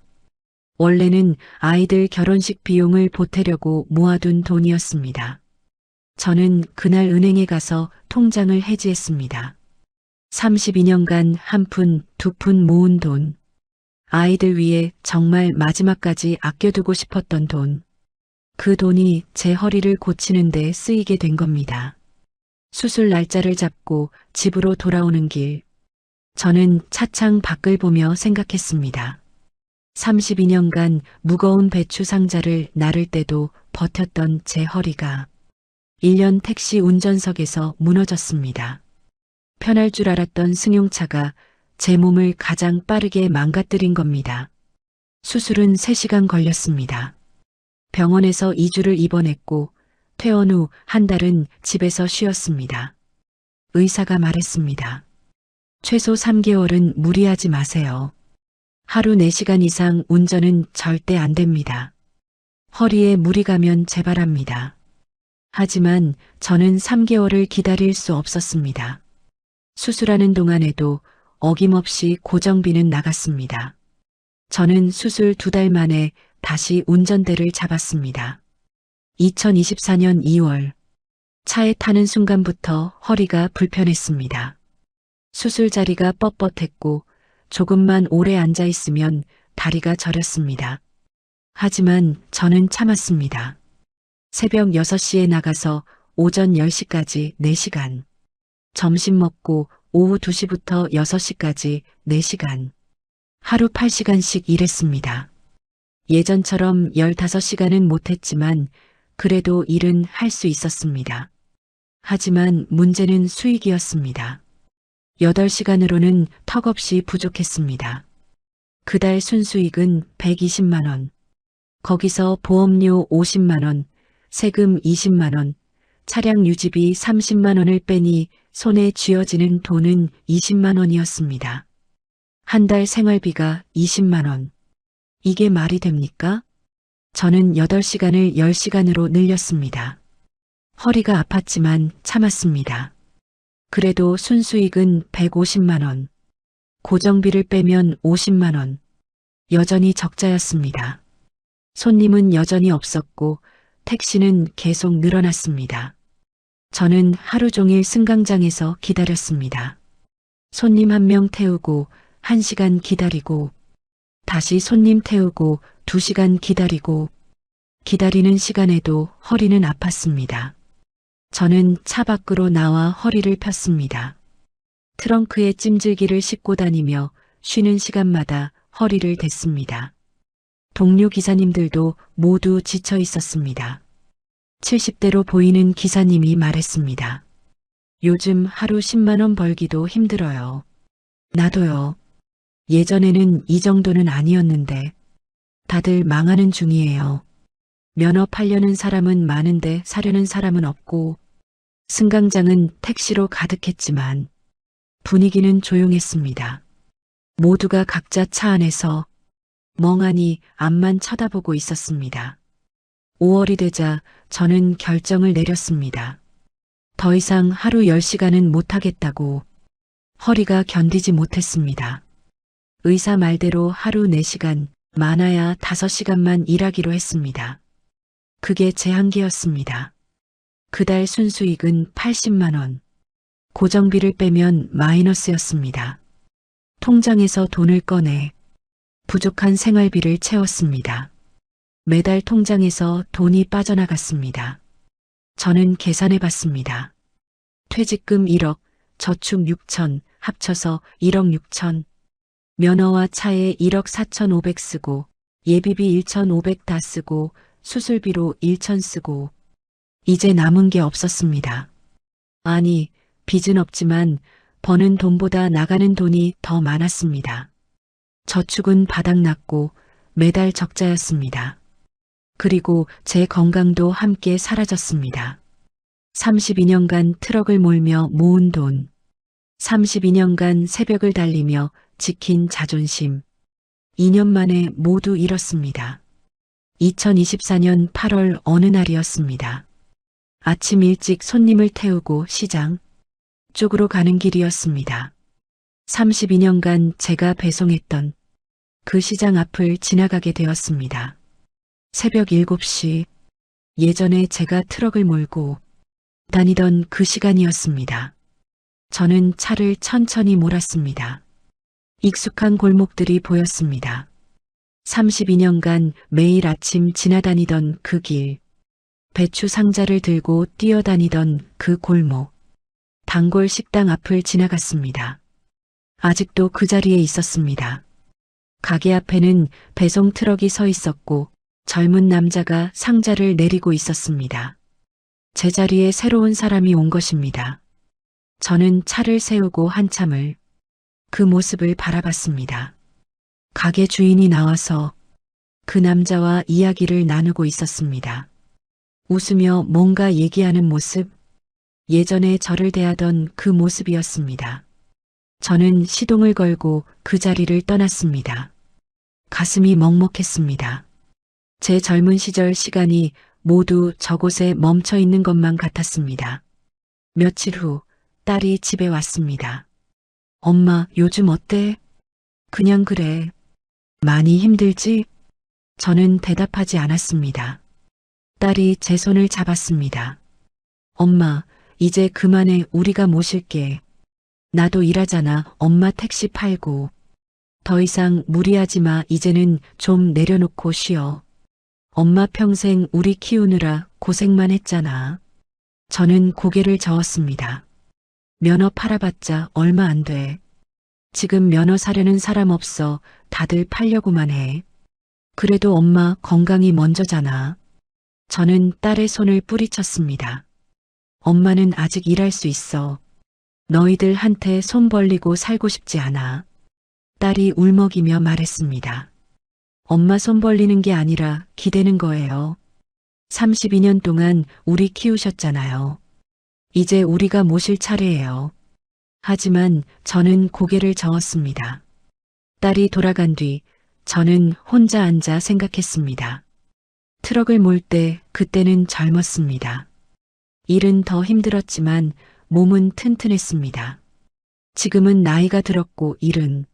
Speaker 3: 원래는 아이들 결혼식 비용을 보태려고 모아둔 돈이었습니다. 저는 그날 은행에 가서 통장을 해지했습니다. 32년간 한 푼, 두 푼 모은 돈. 아이들 위해 정말 마지막까지 아껴두고 싶었던 돈. 그 돈이 제 허리를 고치는 데 쓰이게 된 겁니다. 수술 날짜를 잡고 집으로 돌아오는 길. 저는 차창 밖을 보며 생각했습니다. 32년간 무거운 배추 상자를 나를 때도 버텼던 제 허리가 1년 택시 운전석에서 무너졌습니다. 편할 줄 알았던 승용차가 제 몸을 가장 빠르게 망가뜨린 겁니다. 수술은 3시간 걸렸습니다. 병원에서 2주를 입원했고 퇴원 후 한 달은 집에서 쉬었습니다. 의사가 말했습니다. 최소 3개월은 무리하지 마세요. 하루 4시간 이상 운전은 절대 안 됩니다. 허리에 무리 가면 재발합니다. 하지만 저는 3개월을 기다릴 수 없었습니다. 수술하는 동안에도 어김없이 고정비는 나갔습니다. 저는 수술 2달 만에 다시 운전대를 잡았습니다. 2024년 2월 차에 타는 순간부터 허리가 불편했습니다. 수술 자리가 뻣뻣했고 조금만 오래 앉아 있으면 다리가 저렸습니다. 하지만 저는 참았습니다. 새벽 6시에 나가서 오전 10시까지 4시간. 점심 먹고 오후 2시부터 6시까지 4시간. 하루 8시간씩 일했습니다. 예전처럼 15시간은 못했지만 그래도 일은 할 수 있었습니다. 하지만 문제는 수익이었습니다. 8시간으로는 턱없이 부족했습니다. 그달 순수익은 120만 원. 거기서 보험료 50만 원, 세금 20만 원, 차량 유지비 30만 원을 빼니 손에 쥐어지는 돈은 20만 원이었습니다. 한 달 생활비가 20만 원. 이게 말이 됩니까? 저는 8시간을 10시간으로 늘렸습니다. 허리가 아팠지만 참았습니다. 그래도 순수익은 150만 원. 고정비를 빼면 50만 원. 여전히 적자였습니다. 손님은 여전히 없었고 택시는 계속 늘어났습니다. 저는 하루 종일 승강장에서 기다렸습니다. 손님 한 명 태우고 1시간 기다리고 다시 손님 태우고 2시간 기다리고 기다리는 시간에도 허리는 아팠습니다. 저는 차 밖으로 나와 허리를 폈습니다. 트렁크에 찜질기를 싣고 다니며 쉬는 시간마다 허리를 댔습니다. 동료 기사님들도 모두 지쳐 있었습니다. 70대로 보이는 기사님이 말했습니다. 요즘 하루 10만 원 벌기도 힘들어요. 나도요. 예전에는 이 정도는 아니었는데 다들 망하는 중이에요. 면허 팔려는 사람은 많은데 사려는 사람은 없고 승강장은 택시로 가득했지만 분위기는 조용했습니다. 모두가 각자 차 안에서 멍하니 앞만 쳐다보고 있었습니다. 5월이 되자 저는 결정을 내렸습니다. 더 이상 하루 10시간은 못하겠다고. 허리가 견디지 못했습니다. 의사 말대로 하루 4시간, 많아야 5시간만 일하기로 했습니다. 그게 제 한계였습니다. 그달 순수익은 80만 원. 고정비를 빼면 마이너스였습니다. 통장에서 돈을 꺼내 부족한 생활비를 채웠습니다. 매달 통장에서 돈이 빠져나갔습니다. 저는 계산해 봤습니다. 퇴직금 1억, 저축 6천, 합쳐서 1억 6천. 면허와 차에 1억 4,500 쓰고 예비비 1,500 다 쓰고 수술비로 1천 쓰고 이제 남은 게 없었습니다. 아니, 빚은 없지만 버는 돈보다 나가는 돈이 더 많았습니다. 저축은 바닥났고 매달 적자였습니다. 그리고 제 건강도 함께 사라졌습니다. 32년간 트럭을 몰며 모은 돈, 32년간 새벽을 달리며 지킨 자존심, 2년 만에 모두 잃었습니다. 2024년 8월 어느 날이었습니다. 아침 일찍 손님을 태우고 시장 쪽으로 가는 길이었습니다. 32년간 제가 배송했던 그 시장 앞을 지나가게 되었습니다. 새벽 7시, 예전에 제가 트럭을 몰고 다니던 그 시간이었습니다. 저는 차를 천천히 몰았습니다. 익숙한 골목들이 보였습니다. 32년간 매일 아침 지나다니던 그 길, 배추 상자를 들고 뛰어다니던 그 골목, 단골 식당 앞을 지나갔습니다. 아직도 그 자리에 있었습니다. 가게 앞에는 배송 트럭이 서 있었고 젊은 남자가 상자를 내리고 있었습니다. 제 자리에 새로운 사람이 온 것입니다. 저는 차를 세우고 한참을 그 모습을 바라봤습니다. 가게 주인이 나와서 그 남자와 이야기를 나누고 있었습니다. 웃으며 뭔가 얘기하는 모습, 예전에 저를 대하던 그 모습이었습니다. 저는 시동을 걸고 그 자리를 떠났습니다. 가슴이 먹먹했습니다. 제 젊은 시절 시간이 모두 저곳에 멈춰 있는 것만 같았습니다. 며칠 후 딸이 집에 왔습니다. 엄마, 요즘 어때? 그냥 그래. 많이 힘들지? 저는 대답하지 않았습니다. 딸이 제 손을 잡았습니다. 엄마, 이제 그만해. 우리가 모실게. 나도 일하잖아. 엄마 택시 팔고. 더 이상 무리하지 마. 이제는 좀 내려놓고 쉬어. 엄마 평생 우리 키우느라 고생만 했잖아. 저는 고개를 저었습니다. 면허 팔아봤자 얼마 안 돼. 지금 면허 사려는 사람 없어. 다들 팔려고만 해. 그래도 엄마 건강이 먼저잖아. 저는 딸의 손을 뿌리쳤습니다. 엄마는 아직 일할 수 있어. 너희들한테 손 벌리고 살고 싶지 않아. 딸이 울먹이며 말했습니다. 엄마 손 벌리는 게 아니라 기대는 거예요. 32년 동안 우리 키우셨잖아요. 이제 우리가 모실 차례예요. 하지만 저는 고개를 저었습니다. 딸이 돌아간 뒤 저는 혼자 앉아 생각했습니다. 트럭을 몰 때 그때는 젊었습니다. 일은 더 힘들었지만 몸은 튼튼했습니다. 지금은 나이가 들었고 일은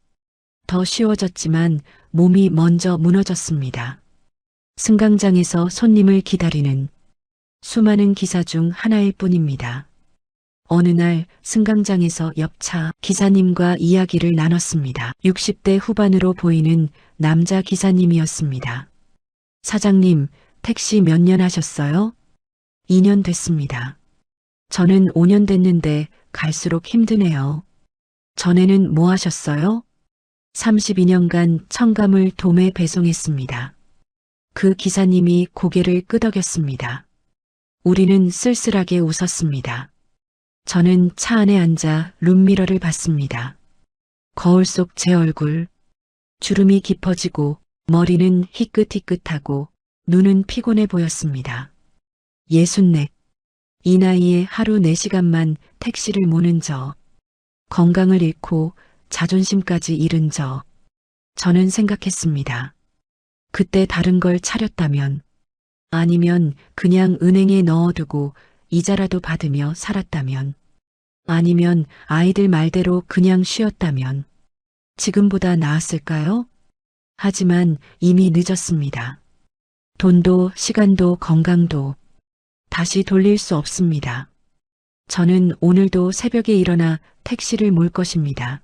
Speaker 3: 더 쉬워졌지만 몸이 먼저 무너졌습니다. 승강장에서 손님을 기다리는 수많은 기사 중 하나일 뿐입니다. 어느 날 승강장에서 옆차 기사님과 이야기를 나눴습니다. 60대 후반으로 보이는 남자 기사님이었습니다. 사장님, 택시 몇 년 하셨어요? 2년 됐습니다. 저는 5년 됐는데 갈수록 힘드네요. 전에는 뭐 하셨어요? 32년간 첨가물 도매 배송했습니다. 그 기사님이 고개를 끄덕였습니다. 우리는 쓸쓸하게 웃었습니다. 저는 차 안에 앉아 룸미러를 봤습니다. 거울 속 제 얼굴, 주름이 깊어지고 머리는 희끗희끗하고 눈은 피곤해 보였습니다. 64. 이 나이에 하루 4시간만 택시를 모는 저, 건강을 잃고 자존심까지 잃은 저, 저는 생각했습니다. 그때 다른 걸 차렸다면, 아니면 그냥 은행에 넣어두고 이자라도 받으며 살았다면, 아니면 아이들 말대로 그냥 쉬었다면, 지금보다 나았을까요? 하지만 이미 늦었습니다. 돈도 시간도 건강도 다시 돌릴 수 없습니다. 저는 오늘도 새벽에 일어나 택시를 몰 것입니다.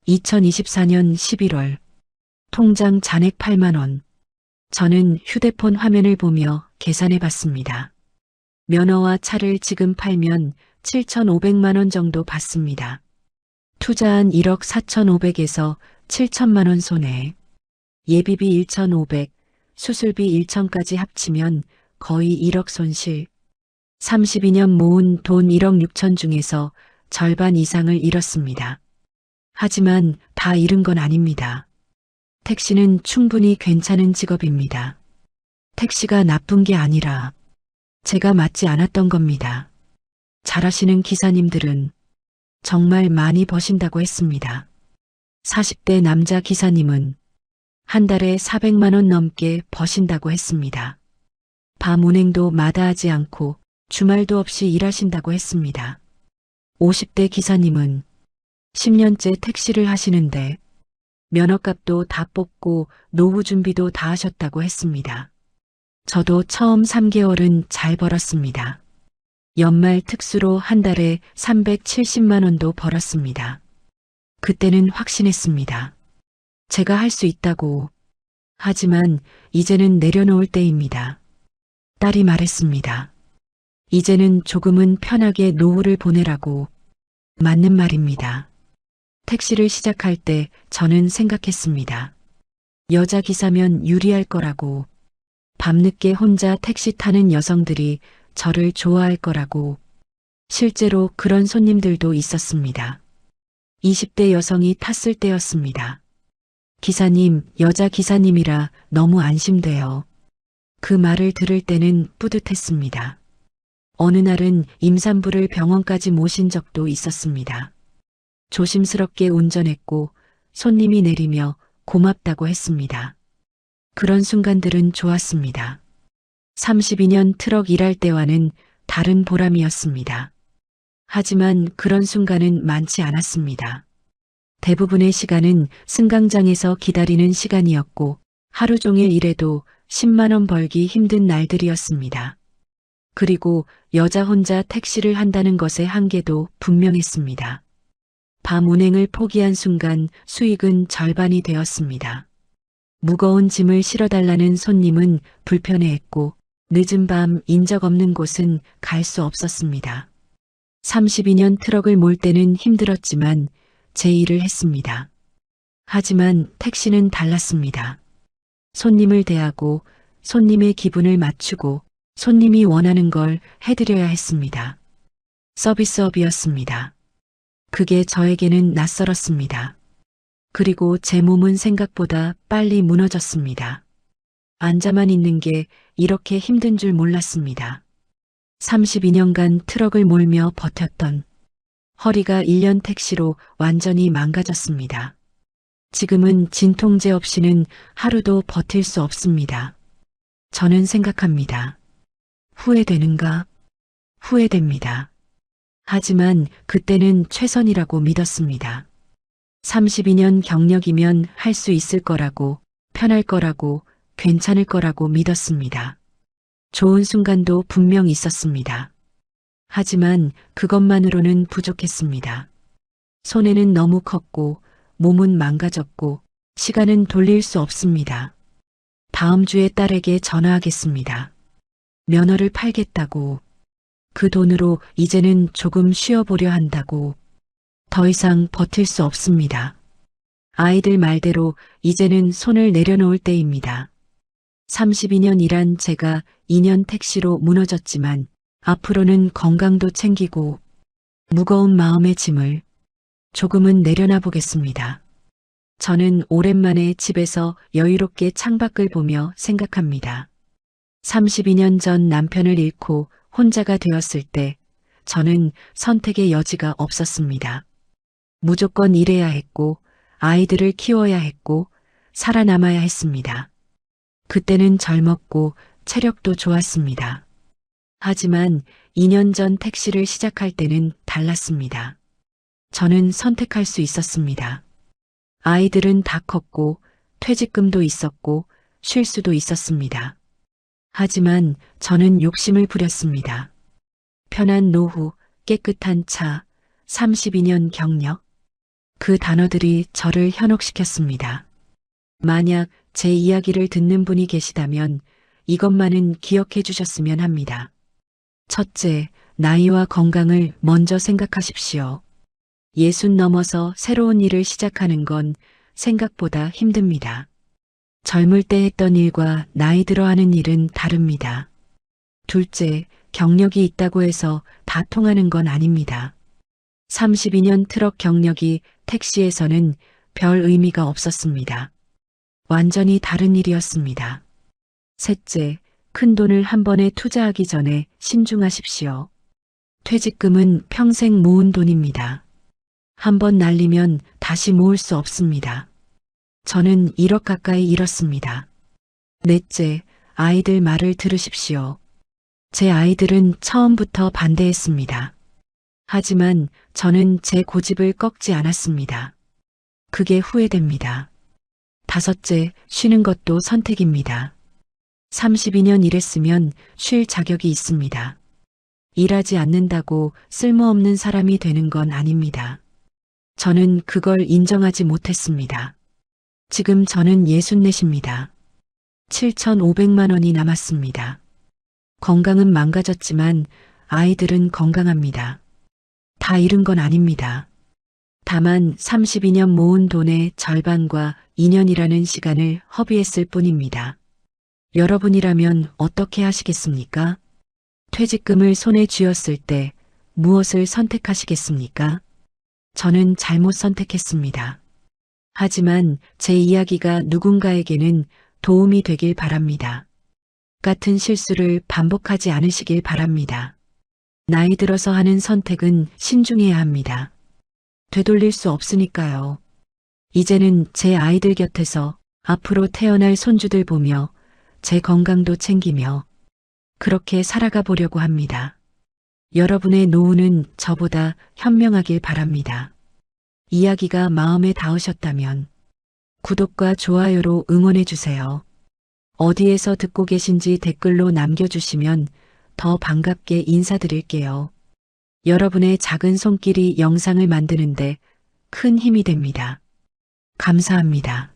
Speaker 3: 2024년 11월 통장 잔액 8만 원. 저는 휴대폰 화면을 보며 계산해 봤습니다. 면허와 차를 지금 팔면 7,500만 원 정도 받습니다. 투자한 1억 4,500에서 7천만 원 손해. 예비비 1,500, 수술비 1천까지 합치면 거의 1억 손실. 32년 모은 돈 1억 6천 중에서 절반 이상을 잃었습니다. 하지만 다 잃은 건 아닙니다. 택시는 충분히 괜찮은 직업입니다. 택시가 나쁜 게 아니라 제가 맞지 않았던 겁니다. 잘하시는 기사님들은 정말 많이 버신다고 했습니다. 40대 남자 기사님은 한 달에 400만 원 넘게 버신다고 했습니다. 밤 운행도 마다하지 않고 주말도 없이 일하신다고 했습니다. 50대 기사님은 10년째 택시를 하시는데 면허값도 다 뽑고 노후 준비도 다 하셨다고 했습니다. 저도 처음 3개월은 잘 벌었습니다. 연말 특수로 한 달에 370만 원도 벌었습니다. 그때는 확신했습니다. 제가 할 수 있다고. 하지만 이제는 내려놓을 때입니다. 딸이 말했습니다. 이제는 조금은 편하게 노후를 보내라고. 맞는 말입니다. 택시를 시작할 때 저는 생각했습니다. 여자 기사면 유리할 거라고. 밤늦게 혼자 택시 타는 여성들이 저를 좋아할 거라고. 실제로 그런 손님들도 있었습니다. 20대 여성이 탔을 때였습니다. 기사님, 여자 기사님이라 너무 안심돼요. 그 말을 들을 때는 뿌듯했습니다. 어느 날은 임산부를 병원까지 모신 적도 있었습니다. 조심스럽게 운전했고 손님이 내리며 고맙다고 했습니다. 그런 순간들은 좋았습니다. 32년 트럭 일할 때와는 다른 보람이었습니다. 하지만 그런 순간은 많지 않았습니다. 대부분의 시간은 승강장에서 기다리는 시간이었고 하루 종일 일해도 10만 원 벌기 힘든 날들이었습니다. 그리고 여자 혼자 택시를 한다는 것의 한계도 분명했습니다. 밤 운행을 포기한 순간 수익은 절반이 되었습니다. 무거운 짐을 실어달라는 손님은 불편해했고 늦은 밤 인적 없는 곳은 갈 수 없었습니다. 32년 트럭을 몰 때는 힘들었지만 제 일을 했습니다. 하지만 택시는 달랐습니다. 손님을 대하고 손님의 기분을 맞추고 손님이 원하는 걸 해드려야 했습니다. 서비스업이었습니다. 그게 저에게는 낯설었습니다. 그리고 제 몸은 생각보다 빨리 무너졌습니다. 앉아만 있는 게 이렇게 힘든 줄 몰랐습니다. 32년간 트럭을 몰며 버텼던 허리가 1년 택시로 완전히 망가졌습니다. 지금은 진통제 없이는 하루도 버틸 수 없습니다. 저는 생각합니다. 후회되는가? 후회됩니다. 하지만 그때는 최선이라고 믿었습니다. 32년 경력이면 할 수 있을 거라고, 편할 거라고, 괜찮을 거라고 믿었습니다. 좋은 순간도 분명 있었습니다. 하지만 그것만으로는 부족했습니다. 손해는 너무 컸고 몸은 망가졌고 시간은 돌릴 수 없습니다. 다음 주에 딸에게 전화하겠습니다. 면허를 팔겠다고. 그 돈으로 이제는 조금 쉬어보려 한다고. 더 이상 버틸 수 없습니다. 아이들 말대로 이제는 손을 내려놓을 때입니다. 32년 일한 제가 2년 택시로 무너졌지만 앞으로는 건강도 챙기고 무거운 마음의 짐을 조금은 내려놔 보겠습니다. 저는 오랜만에 집에서 여유롭게 창밖을 보며 생각합니다. 32년 전 남편을 잃고 혼자가 되었을 때 저는 선택의 여지가 없었습니다. 무조건 일해야 했고 아이들을 키워야 했고 살아남아야 했습니다. 그때는 젊었고 체력도 좋았습니다. 하지만 2년 전 택시를 시작할 때는 달랐습니다. 저는 선택할 수 있었습니다. 아이들은 다 컸고 퇴직금도 있었고 쉴 수도 있었습니다. 하지만 저는 욕심을 부렸습니다. 편한 노후, 깨끗한 차, 32년 경력. 그 단어들이 저를 현혹시켰습니다. 만약 제 이야기를 듣는 분이 계시다면 이것만은 기억해 주셨으면 합니다. 첫째, 나이와 건강을 먼저 생각하십시오. 60 넘어서 새로운 일을 시작하는 건 생각보다 힘듭니다. 젊을 때 했던 일과 나이 들어 하는 일은 다릅니다. 둘째, 경력이 있다고 해서 다 통하는 건 아닙니다. 32년 트럭 경력이 택시에서는 별 의미가 없었습니다. 완전히 다른 일이었습니다. 셋째, 큰 돈을 한 번에 투자하기 전에 신중하십시오. 퇴직금은 평생 모은 돈입니다. 한 번 날리면 다시 모을 수 없습니다. 저는 1억 가까이 잃었습니다. 넷째, 아이들 말을 들으십시오. 제 아이들은 처음부터 반대했습니다. 하지만 저는 제 고집을 꺾지 않았습니다. 그게 후회됩니다. 다섯째, 쉬는 것도 선택입니다. 32년 일했으면 쉴 자격이 있습니다. 일하지 않는다고 쓸모없는 사람이 되는 건 아닙니다. 저는 그걸 인정하지 못했습니다. 지금 저는 64입니다. 7,500만 원이 남았습니다. 건강은 망가졌지만 아이들은 건강합니다. 다 잃은 건 아닙니다. 다만 32년 모은 돈의 절반과 2년이라는 시간을 허비했을 뿐입니다. 여러분이라면 어떻게 하시겠습니까? 퇴직금을 손에 쥐었을 때 무엇을 선택하시겠습니까? 저는 잘못 선택했습니다. 하지만 제 이야기가 누군가에게는 도움이 되길 바랍니다. 같은 실수를 반복하지 않으시길 바랍니다. 나이 들어서 하는 선택은 신중해야 합니다. 되돌릴 수 없으니까요. 이제는 제 아이들 곁에서 앞으로 태어날 손주들 보며 제 건강도 챙기며 그렇게 살아가 보려고 합니다. 여러분의 노후는 저보다 현명하길 바랍니다. 이야기가 마음에 닿으셨다면 구독과 좋아요로 응원해 주세요. 어디에서 듣고 계신지 댓글로 남겨주시면 더 반갑게 인사드릴게요. 여러분의 작은 손길이 영상을 만드는데 큰 힘이 됩니다. 감사합니다.